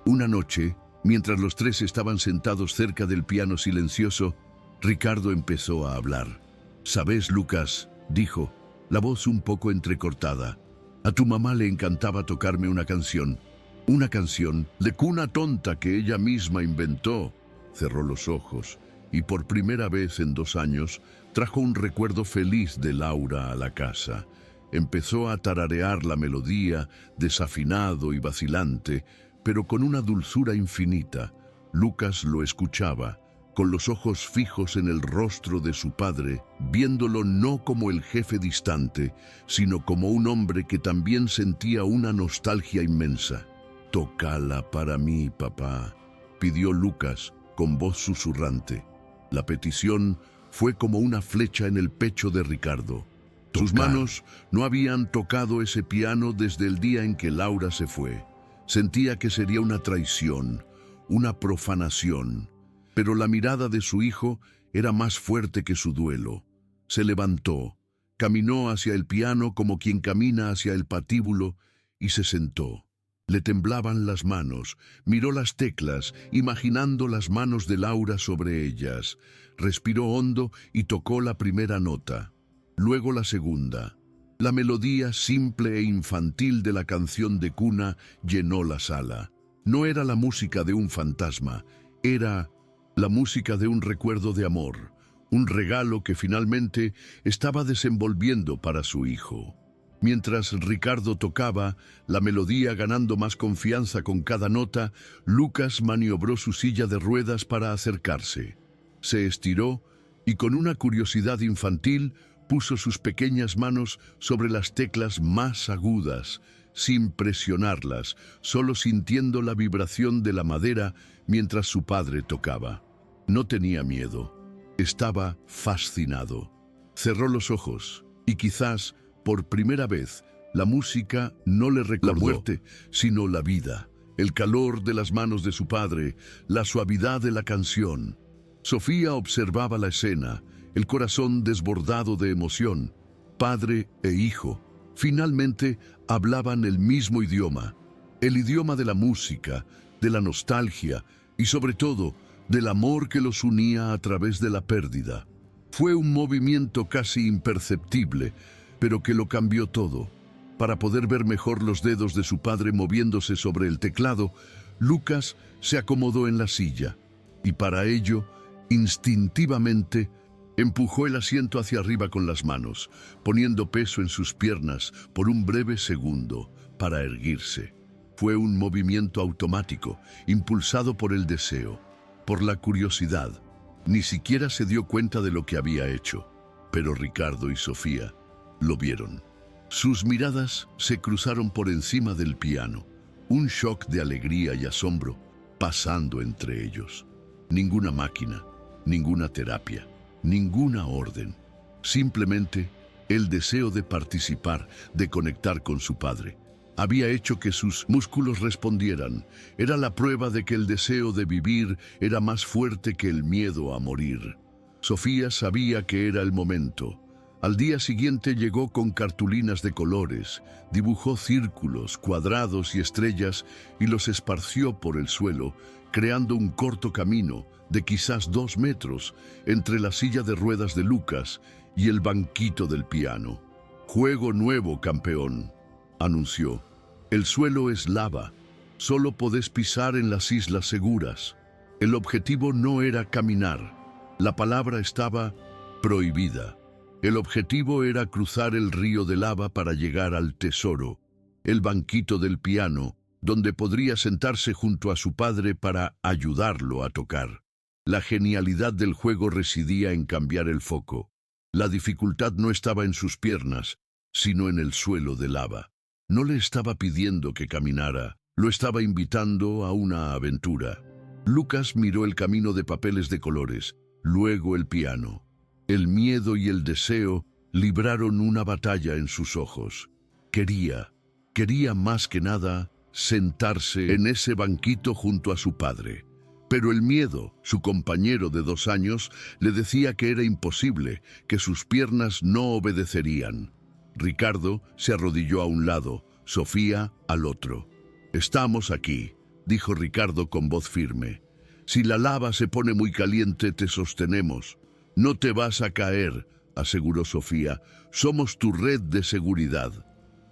A: Una noche, mientras los 3 estaban sentados cerca del piano silencioso, Ricardo empezó a hablar. «¿Sabes, Lucas?», dijo, la voz un poco entrecortada. A tu mamá le encantaba tocarme una canción de cuna tonta que ella misma inventó. Cerró los ojos y por primera vez en 2 años trajo un recuerdo feliz de Laura a la casa. Empezó a tararear la melodía, desafinado y vacilante, pero con una dulzura infinita. Lucas lo escuchaba, con los ojos fijos en el rostro de su padre, viéndolo no como el jefe distante, sino como un hombre que también sentía una nostalgia inmensa. «Tócala para mí, papá», pidió Lucas con voz susurrante. La petición fue como una flecha en el pecho de Ricardo. Sus manos no habían tocado ese piano desde el día en que Laura se fue. Sentía que sería una traición, una profanación. Pero la mirada de su hijo era más fuerte que su duelo. Se levantó, caminó hacia el piano como quien camina hacia el patíbulo y se sentó. Le temblaban las manos, miró las teclas, imaginando las manos de Laura sobre ellas. Respiró hondo y tocó la primera nota, luego la segunda. La melodía simple e infantil de la canción de cuna llenó la sala. No era la música de un fantasma, era la música de un recuerdo de amor, un regalo que finalmente estaba desenvolviendo para su hijo. Mientras Ricardo tocaba, la melodía ganando más confianza con cada nota, Lucas maniobró su silla de ruedas para acercarse. Se estiró y con una curiosidad infantil puso sus pequeñas manos sobre las teclas más agudas, sin presionarlas, solo sintiendo la vibración de la madera mientras su padre tocaba. No tenía miedo, estaba fascinado. Cerró los ojos y quizás, por primera vez, la música no le recordó la muerte, sino la vida, el calor de las manos de su padre, la suavidad de la canción. Sofía observaba la escena, el corazón desbordado de emoción. Padre e hijo, finalmente hablaban el mismo idioma, el idioma de la música, de la nostalgia y sobre todo del amor que los unía a través de la pérdida. Fue un movimiento casi imperceptible, pero que lo cambió todo. Para poder ver mejor los dedos de su padre moviéndose sobre el teclado, Lucas se acomodó en la silla y para ello, instintivamente, empujó el asiento hacia arriba con las manos, poniendo peso en sus piernas por un breve segundo para erguirse. Fue un movimiento automático, impulsado por el deseo, por la curiosidad. Ni siquiera se dio cuenta de lo que había hecho, pero Ricardo y Sofía lo vieron. Sus miradas se cruzaron por encima del piano, un shock de alegría y asombro pasando entre ellos. Ninguna máquina, ninguna terapia, ninguna orden. Simplemente el deseo de participar, de conectar con su padre. Había hecho que sus músculos respondieran. Era la prueba de que el deseo de vivir era más fuerte que el miedo a morir. Sofía sabía que era el momento. Al día siguiente llegó con cartulinas de colores, dibujó círculos, cuadrados y estrellas y los esparció por el suelo, creando un corto camino de quizás 2 metros entre la silla de ruedas de Lucas y el banquito del piano. «Juego nuevo, campeón», anunció. «El suelo es lava. Solo podés pisar en las islas seguras». El objetivo no era caminar. La palabra estaba prohibida. El objetivo era cruzar el río de lava para llegar al tesoro, el banquito del piano, donde podría sentarse junto a su padre para ayudarlo a tocar. La genialidad del juego residía en cambiar el foco. La dificultad no estaba en sus piernas, sino en el suelo de lava. No le estaba pidiendo que caminara, lo estaba invitando a una aventura. Lucas miró el camino de papeles de colores, luego el piano. El miedo y el deseo libraron una batalla en sus ojos. Quería más que nada sentarse en ese banquito junto a su padre. Pero el miedo, su compañero de 2 años, le decía que era imposible, que sus piernas no obedecerían. Ricardo se arrodilló a un lado, Sofía al otro. «Estamos aquí», dijo Ricardo con voz firme. «Si la lava se pone muy caliente, te sostenemos». «No te vas a caer», aseguró Sofía. «Somos tu red de seguridad».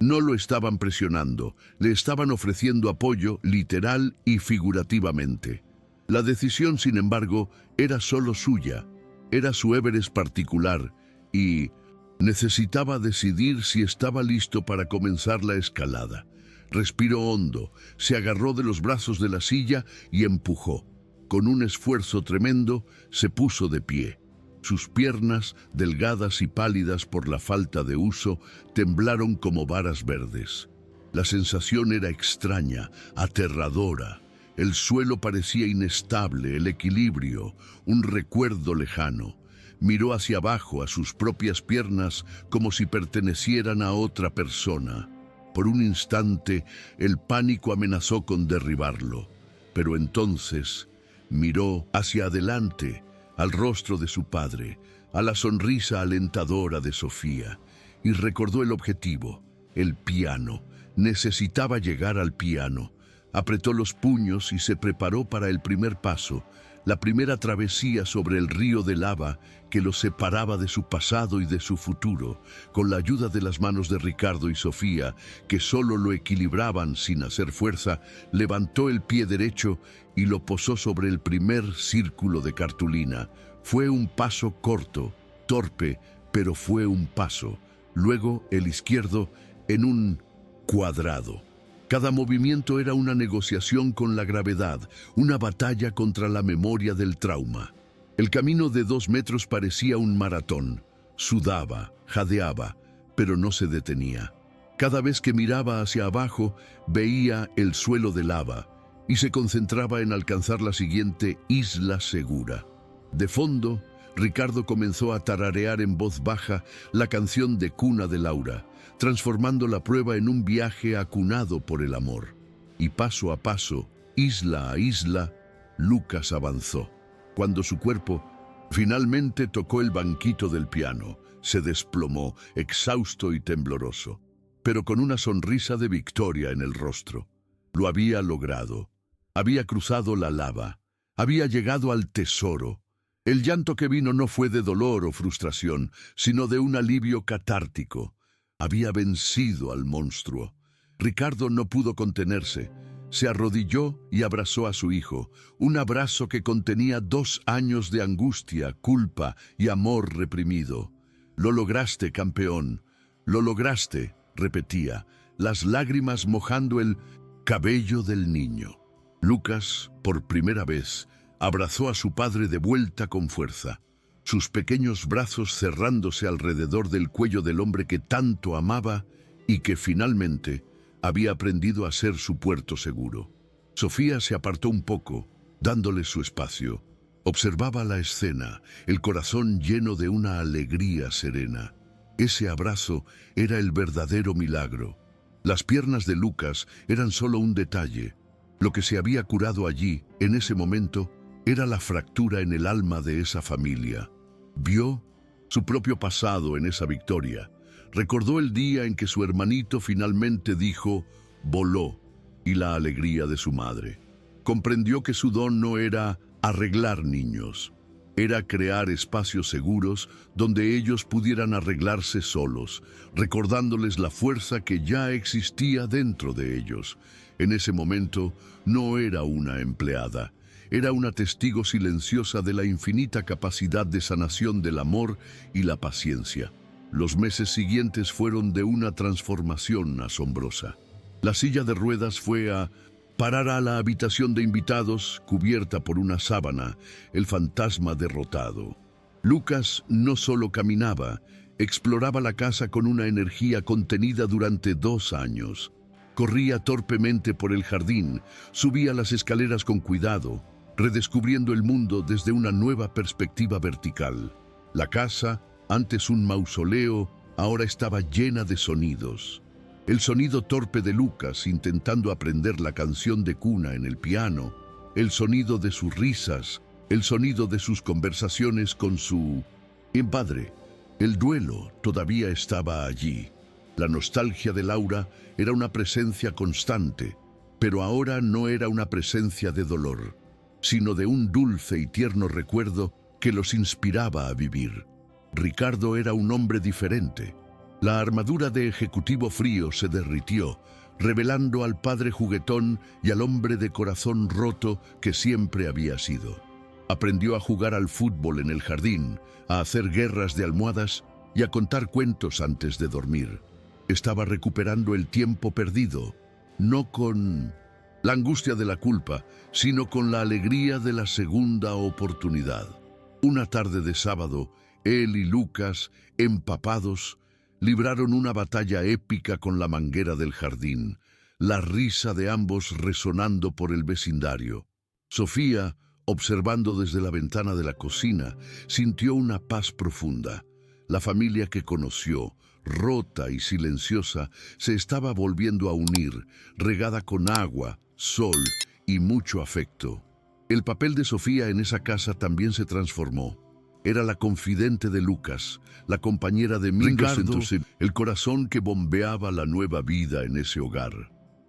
A: No lo estaban presionando, le estaban ofreciendo apoyo literal y figurativamente. La decisión, sin embargo, era solo suya, era su Everest particular y necesitaba decidir si estaba listo para comenzar la escalada. Respiró hondo, se agarró de los brazos de la silla y empujó. Con un esfuerzo tremendo, se puso de pie. Sus piernas, delgadas y pálidas por la falta de uso, temblaron como varas verdes. La sensación era extraña, aterradora. El suelo parecía inestable, el equilibrio, un recuerdo lejano. Miró hacia abajo a sus propias piernas como si pertenecieran a otra persona. Por un instante, el pánico amenazó con derribarlo. Pero entonces miró hacia adelante, al rostro de su padre, a la sonrisa alentadora de Sofía, y recordó el objetivo, el piano. Necesitaba llegar al piano. Apretó los puños y se preparó para el primer paso, la primera travesía sobre el río de lava que lo separaba de su pasado y de su futuro. Con la ayuda de las manos de Ricardo y Sofía, que solo lo equilibraban sin hacer fuerza, levantó el pie derecho y lo posó sobre el primer círculo de cartulina. Fue un paso corto, torpe, pero fue un paso. Luego el izquierdo en un cuadrado. Cada movimiento era una negociación con la gravedad, una batalla contra la memoria del trauma. El camino de 2 metros parecía un maratón. Sudaba, jadeaba, pero no se detenía. Cada vez que miraba hacia abajo, veía el suelo de lava y se concentraba en alcanzar la siguiente isla segura. De fondo, Ricardo comenzó a tararear en voz baja la canción de cuna de Laura, transformando la prueba en un viaje acunado por el amor. Y paso a paso, isla a isla, Lucas avanzó. Cuando su cuerpo finalmente tocó el banquito del piano, se desplomó, exhausto y tembloroso, pero con una sonrisa de victoria en el rostro. Lo había logrado. Había cruzado la lava. Había llegado al tesoro. El llanto que vino no fue de dolor o frustración, sino de un alivio catártico. Había vencido al monstruo. Ricardo no pudo contenerse. Se arrodilló y abrazó a su hijo, un abrazo que contenía 2 años de angustia, culpa y amor reprimido. «Lo lograste, campeón. Lo lograste», repetía, las lágrimas mojando el cabello del niño. Lucas, por primera vez, abrazó a su padre de vuelta con fuerza, sus pequeños brazos cerrándose alrededor del cuello del hombre que tanto amaba y que finalmente había aprendido a ser su puerto seguro. Sofía se apartó un poco, dándole su espacio. Observaba la escena, el corazón lleno de una alegría serena. Ese abrazo era el verdadero milagro. Las piernas de Lucas eran solo un detalle. Lo que se había curado allí, en ese momento, era la fractura en el alma de esa familia. Vio su propio pasado en esa victoria. Recordó el día en que su hermanito finalmente dijo «voló» y la alegría de su madre. Comprendió que su don no era arreglar niños, era crear espacios seguros donde ellos pudieran arreglarse solos, recordándoles la fuerza que ya existía dentro de ellos. En ese momento no era una empleada, era una testigo silenciosa de la infinita capacidad de sanación del amor y la paciencia. Los meses siguientes fueron de una transformación asombrosa. La silla de ruedas fue a parar a la habitación de invitados, cubierta por una sábana, el fantasma derrotado. Lucas no solo caminaba, exploraba la casa con una energía contenida durante 2 años. Corría torpemente por el jardín, subía las escaleras con cuidado, redescubriendo el mundo desde una nueva perspectiva vertical. La casa, antes un mausoleo, ahora estaba llena de sonidos. El sonido torpe de Lucas intentando aprender la canción de cuna en el piano, el sonido de sus risas, el sonido de sus conversaciones con su padre. El duelo todavía estaba allí. La nostalgia de Laura era una presencia constante, pero ahora no era una presencia de dolor, sino de un dulce y tierno recuerdo que los inspiraba a vivir. Ricardo era un hombre diferente. La armadura de ejecutivo frío se derritió, revelando al padre juguetón y al hombre de corazón roto que siempre había sido. Aprendió a jugar al fútbol en el jardín, a hacer guerras de almohadas y a contar cuentos antes de dormir. Estaba recuperando el tiempo perdido, no con la angustia de la culpa, sino con la alegría de la segunda oportunidad. Una tarde de sábado, él y Lucas, empapados, libraron una batalla épica con la manguera del jardín, la risa de ambos resonando por el vecindario. Sofía, observando desde la ventana de la cocina, sintió una paz profunda. La familia que conoció, rota y silenciosa, se estaba volviendo a unir, regada con agua, sol y mucho afecto. El papel de Sofía en esa casa también se transformó. Era la confidente de Lucas, la compañera de Ricardo, el corazón que bombeaba la nueva vida en ese hogar.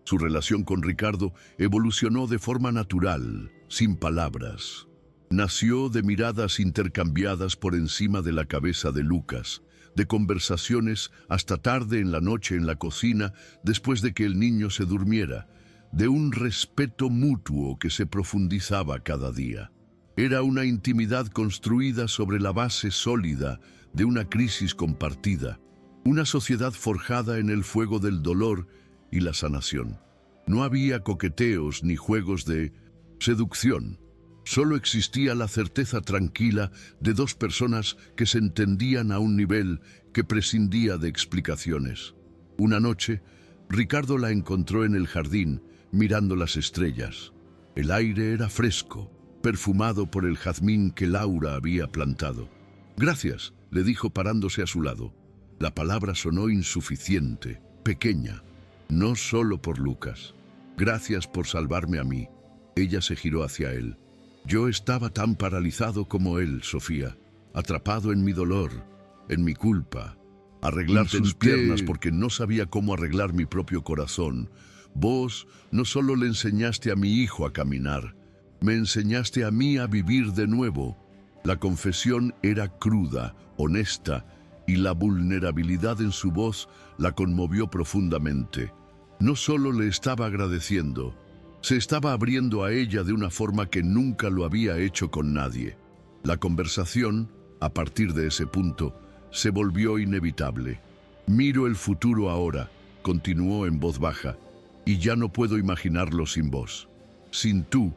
A: Su relación con Ricardo evolucionó de forma natural, sin palabras. Nació de miradas intercambiadas por encima de la cabeza de Lucas, de conversaciones hasta tarde en la noche en la cocina después de que el niño se durmiera, de un respeto mutuo que se profundizaba cada día. Era una intimidad construida sobre la base sólida de una crisis compartida, una sociedad forjada en el fuego del dolor y la sanación. No había coqueteos ni juegos de seducción. Solo existía la certeza tranquila de dos personas que se entendían a un nivel que prescindía de explicaciones. Una noche, Ricardo la encontró en el jardín, mirando las estrellas. El aire era fresco, perfumado por el jazmín que Laura había plantado. «Gracias», le dijo parándose a su lado. La palabra sonó insuficiente, pequeña. No solo por Lucas. «Gracias por salvarme a mí». Ella se giró hacia él. «Yo estaba tan paralizado como él, Sofía, atrapado en mi dolor, en mi culpa. Arreglar sus piernas porque no sabía cómo arreglar mi propio corazón. Vos no solo le enseñaste a mi hijo a caminar, me enseñaste a mí a vivir de nuevo». La confesión era cruda, honesta, y la vulnerabilidad en su voz la conmovió profundamente. No solo le estaba agradeciendo, se estaba abriendo a ella de una forma que nunca lo había hecho con nadie. La conversación, a partir de ese punto, se volvió inevitable. «Miro el futuro ahora», continuó en voz baja, «y ya no puedo imaginarlo sin vos. Sin tu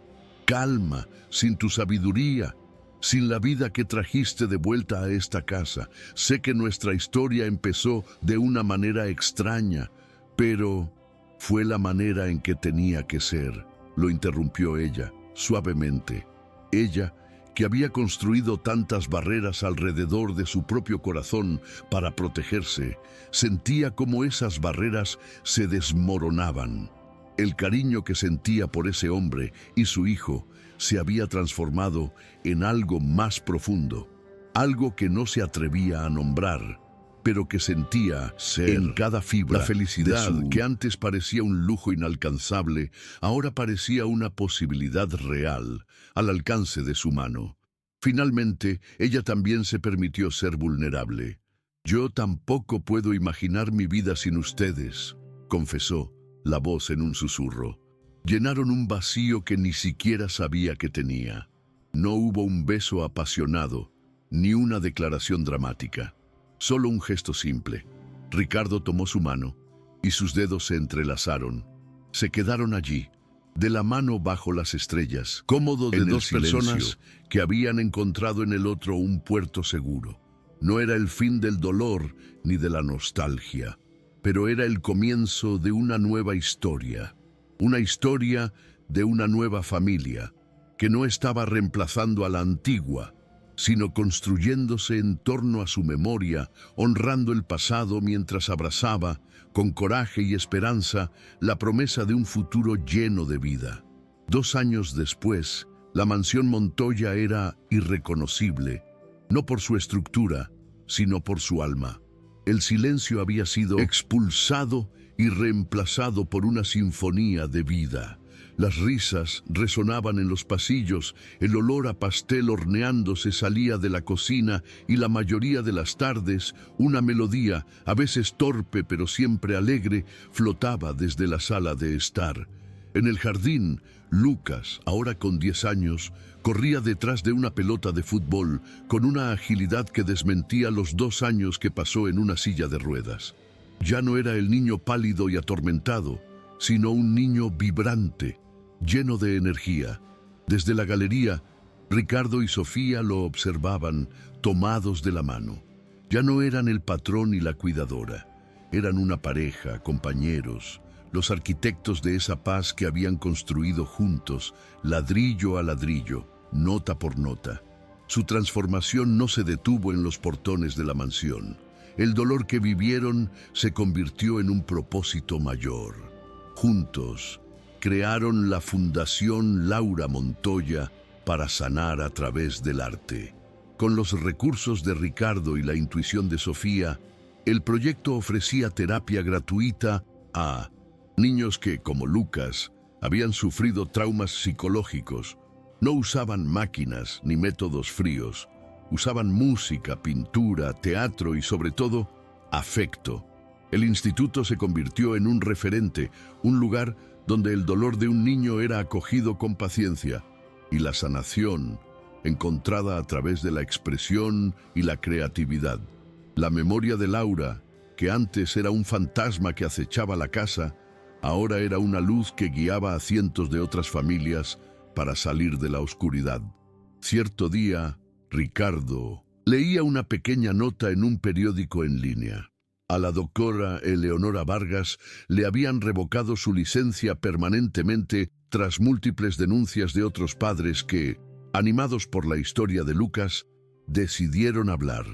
A: calma, sin tu sabiduría, sin la vida que trajiste de vuelta a esta casa. Sé que nuestra historia empezó de una manera extraña, pero fue la manera en que tenía que ser», lo interrumpió ella, suavemente. Ella, que había construido tantas barreras alrededor de su propio corazón para protegerse, sentía como esas barreras se desmoronaban. El cariño que sentía por ese hombre y su hijo se había transformado en algo más profundo, algo que no se atrevía a nombrar, pero que sentía en cada fibra. La felicidad, que antes parecía un lujo inalcanzable, ahora parecía una posibilidad real, al alcance de su mano. Finalmente, ella también se permitió ser vulnerable. «Yo tampoco puedo imaginar mi vida sin ustedes», confesó, la voz en un susurro. Llenaron un vacío que ni siquiera sabía que tenía. No hubo un beso apasionado, ni una declaración dramática. Solo un gesto simple. Ricardo tomó su mano y sus dedos se entrelazaron. Se quedaron allí, de la mano bajo las estrellas, cómodos de dos personas que habían encontrado en el otro un puerto seguro. No era el fin del dolor ni de la nostalgia, pero era el comienzo de una nueva historia. Una historia de una nueva familia, que no estaba reemplazando a la antigua, sino construyéndose en torno a su memoria, honrando el pasado mientras abrazaba, con coraje y esperanza, la promesa de un futuro lleno de vida. 2 años después, la mansión Montoya era irreconocible, no por su estructura, sino por su alma. El silencio había sido expulsado y reemplazado por una sinfonía de vida. Las risas resonaban en los pasillos, el olor a pastel horneándose salía de la cocina y la mayoría de las tardes una melodía, a veces torpe pero siempre alegre, flotaba desde la sala de estar. En el jardín, Lucas, ahora con 10 años, corría detrás de una pelota de fútbol con una agilidad que desmentía los 2 años que pasó en una silla de ruedas. Ya no era el niño pálido y atormentado, sino un niño vibrante, lleno de energía. Desde la galería, Ricardo y Sofía lo observaban, tomados de la mano. Ya no eran el patrón y la cuidadora. Eran una pareja, compañeros, los arquitectos de esa paz que habían construido juntos, ladrillo a ladrillo, nota por nota. Su transformación no se detuvo en los portones de la mansión. El dolor que vivieron se convirtió en un propósito mayor. Juntos, crearon la Fundación Laura Montoya para sanar a través del arte. Con los recursos de Ricardo y la intuición de Sofía, el proyecto ofrecía terapia gratuita a niños que, como Lucas, habían sufrido traumas psicológicos. No usaban máquinas ni métodos fríos. Usaban música, pintura, teatro y, sobre todo, afecto. El instituto se convirtió en un referente, un lugar donde el dolor de un niño era acogido con paciencia y la sanación encontrada a través de la expresión y la creatividad. La memoria de Laura, que antes era un fantasma que acechaba la casa, ahora era una luz que guiaba a cientos de otras familias para salir de la oscuridad. Cierto día, Ricardo leía una pequeña nota en un periódico en línea. A la doctora Eleonora Vargas le habían revocado su licencia permanentemente tras múltiples denuncias de otros padres que, animados por la historia de Lucas, decidieron hablar.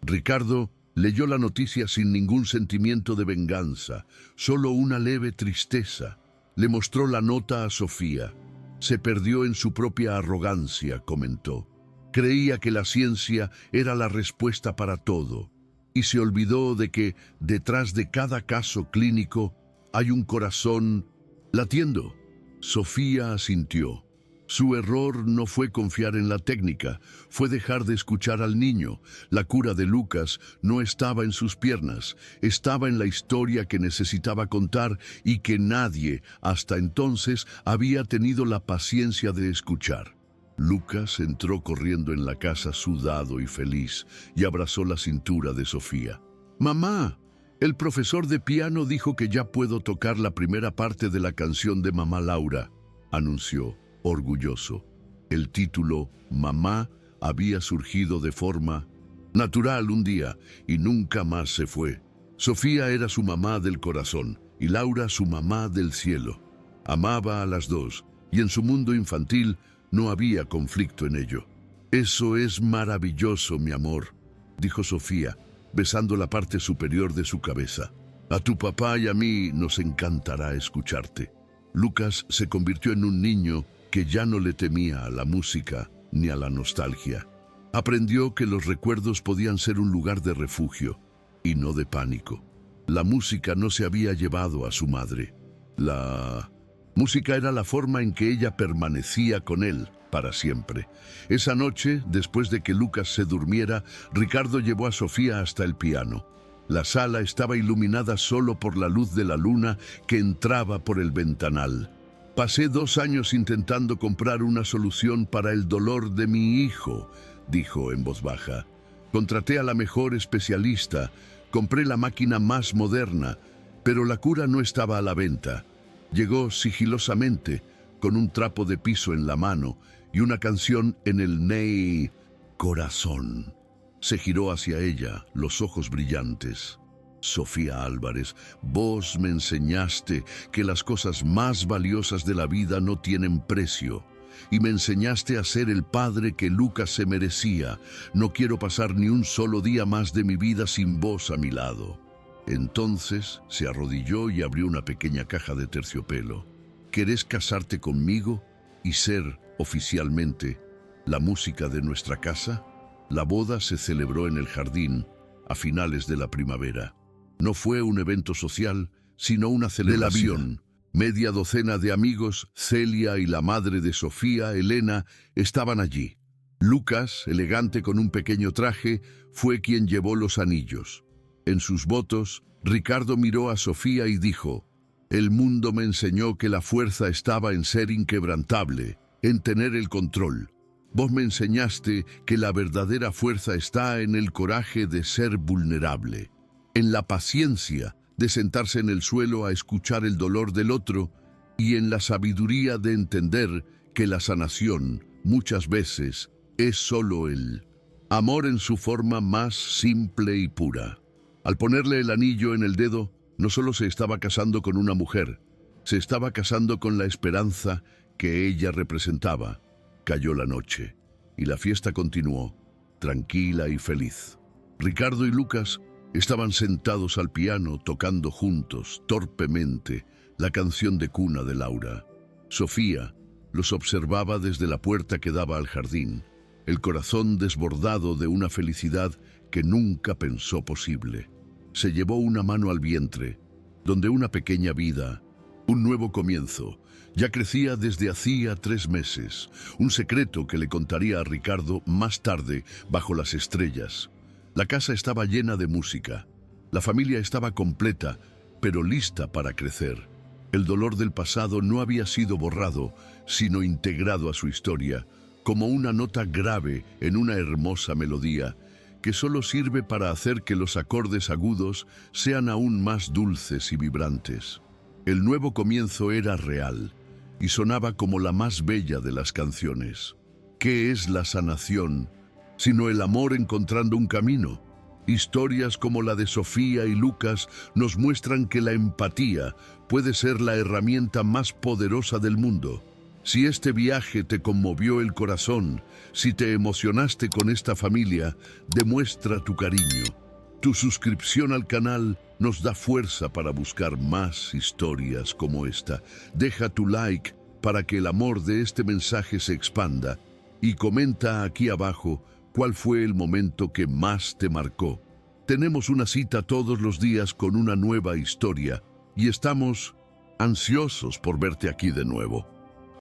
A: Ricardo leyó la noticia sin ningún sentimiento de venganza, solo una leve tristeza. Le mostró la nota a Sofía. Se perdió en su propia arrogancia, comentó. Creía que la ciencia era la respuesta para todo, y se olvidó de que detrás de cada caso clínico hay un corazón latiendo. Sofía asintió. Su error no fue confiar en la técnica, fue dejar de escuchar al niño. La cura de Lucas no estaba en sus piernas, estaba en la historia que necesitaba contar y que nadie, hasta entonces, había tenido la paciencia de escuchar. Lucas entró corriendo en la casa sudado y feliz y abrazó la cintura de Sofía. «Mamá, el profesor de piano dijo que ya puedo tocar la primera parte de la canción de Mamá Laura», anunció, orgulloso. El título «Mamá» había surgido de forma natural un día y nunca más se fue. Sofía era su mamá del corazón y Laura su mamá del cielo. Amaba a las dos y en su mundo infantil no había conflicto en ello. «Eso es maravilloso, mi amor», dijo Sofía, besando la parte superior de su cabeza. «A tu papá y a mí nos encantará escucharte». Lucas se convirtió en un niño que ya no le temía a la música ni a la nostalgia. Aprendió que los recuerdos podían ser un lugar de refugio y no de pánico. La música no se había llevado a su madre. La música era la forma en que ella permanecía con él para siempre. Esa noche, después de que Lucas se durmiera, Ricardo llevó a Sofía hasta el piano. La sala estaba iluminada solo por la luz de la luna que entraba por el ventanal. «Pasé 2 años intentando comprar una solución para el dolor de mi hijo», dijo en voz baja. «Contraté a la mejor especialista, compré la máquina más moderna, pero la cura no estaba a la venta». Llegó sigilosamente, con un trapo de piso en la mano y una canción en el ney corazón. Se giró hacia ella, los ojos brillantes. «Sofía Álvarez, vos me enseñaste que las cosas más valiosas de la vida no tienen precio. Y me enseñaste a ser el padre que Lucas se merecía. No quiero pasar ni un solo día más de mi vida sin vos a mi lado». Entonces se arrodilló y abrió una pequeña caja de terciopelo. «¿Querés casarte conmigo y ser, oficialmente, la música de nuestra casa?» La boda se celebró en el jardín a finales de la primavera. No fue un evento social, sino una celebración Media docena de amigos, Celia y la madre de Sofía, Elena, estaban allí. Lucas, elegante con un pequeño traje, fue quien llevó los anillos. En sus votos, Ricardo miró a Sofía y dijo: «El mundo me enseñó que la fuerza estaba en ser inquebrantable, en tener el control. Vos me enseñaste que la verdadera fuerza está en el coraje de ser vulnerable, en la paciencia de sentarse en el suelo a escuchar el dolor del otro y en la sabiduría de entender que la sanación, muchas veces, es solo el amor en su forma más simple y pura». Al ponerle el anillo en el dedo, no solo se estaba casando con una mujer, se estaba casando con la esperanza que ella representaba. Cayó la noche y la fiesta continuó, tranquila y feliz. Ricardo y Lucas estaban sentados al piano tocando juntos, torpemente, la canción de cuna de Laura. Sofía los observaba desde la puerta que daba al jardín, el corazón desbordado de una felicidad que nunca pensó posible. Se llevó una mano al vientre, donde una pequeña vida, un nuevo comienzo, ya crecía desde hacía 3 meses, un secreto que le contaría a Ricardo más tarde bajo las estrellas. La casa estaba llena de música, la familia estaba completa, pero lista para crecer. El dolor del pasado no había sido borrado, sino integrado a su historia, como una nota grave en una hermosa melodía, que solo sirve para hacer que los acordes agudos sean aún más dulces y vibrantes. El nuevo comienzo era real y sonaba como la más bella de las canciones. ¿Qué es la sanación, sino el amor encontrando un camino? Historias como la de Sofía y Lucas nos muestran que la empatía puede ser la herramienta más poderosa del mundo. Si este viaje te conmovió el corazón, si te emocionaste con esta familia, demuestra tu cariño. Tu suscripción al canal nos da fuerza para buscar más historias como esta. Deja tu like para que el amor de este mensaje se expanda y comenta aquí abajo cuál fue el momento que más te marcó. Tenemos una cita todos los días con una nueva historia y estamos ansiosos por verte aquí de nuevo.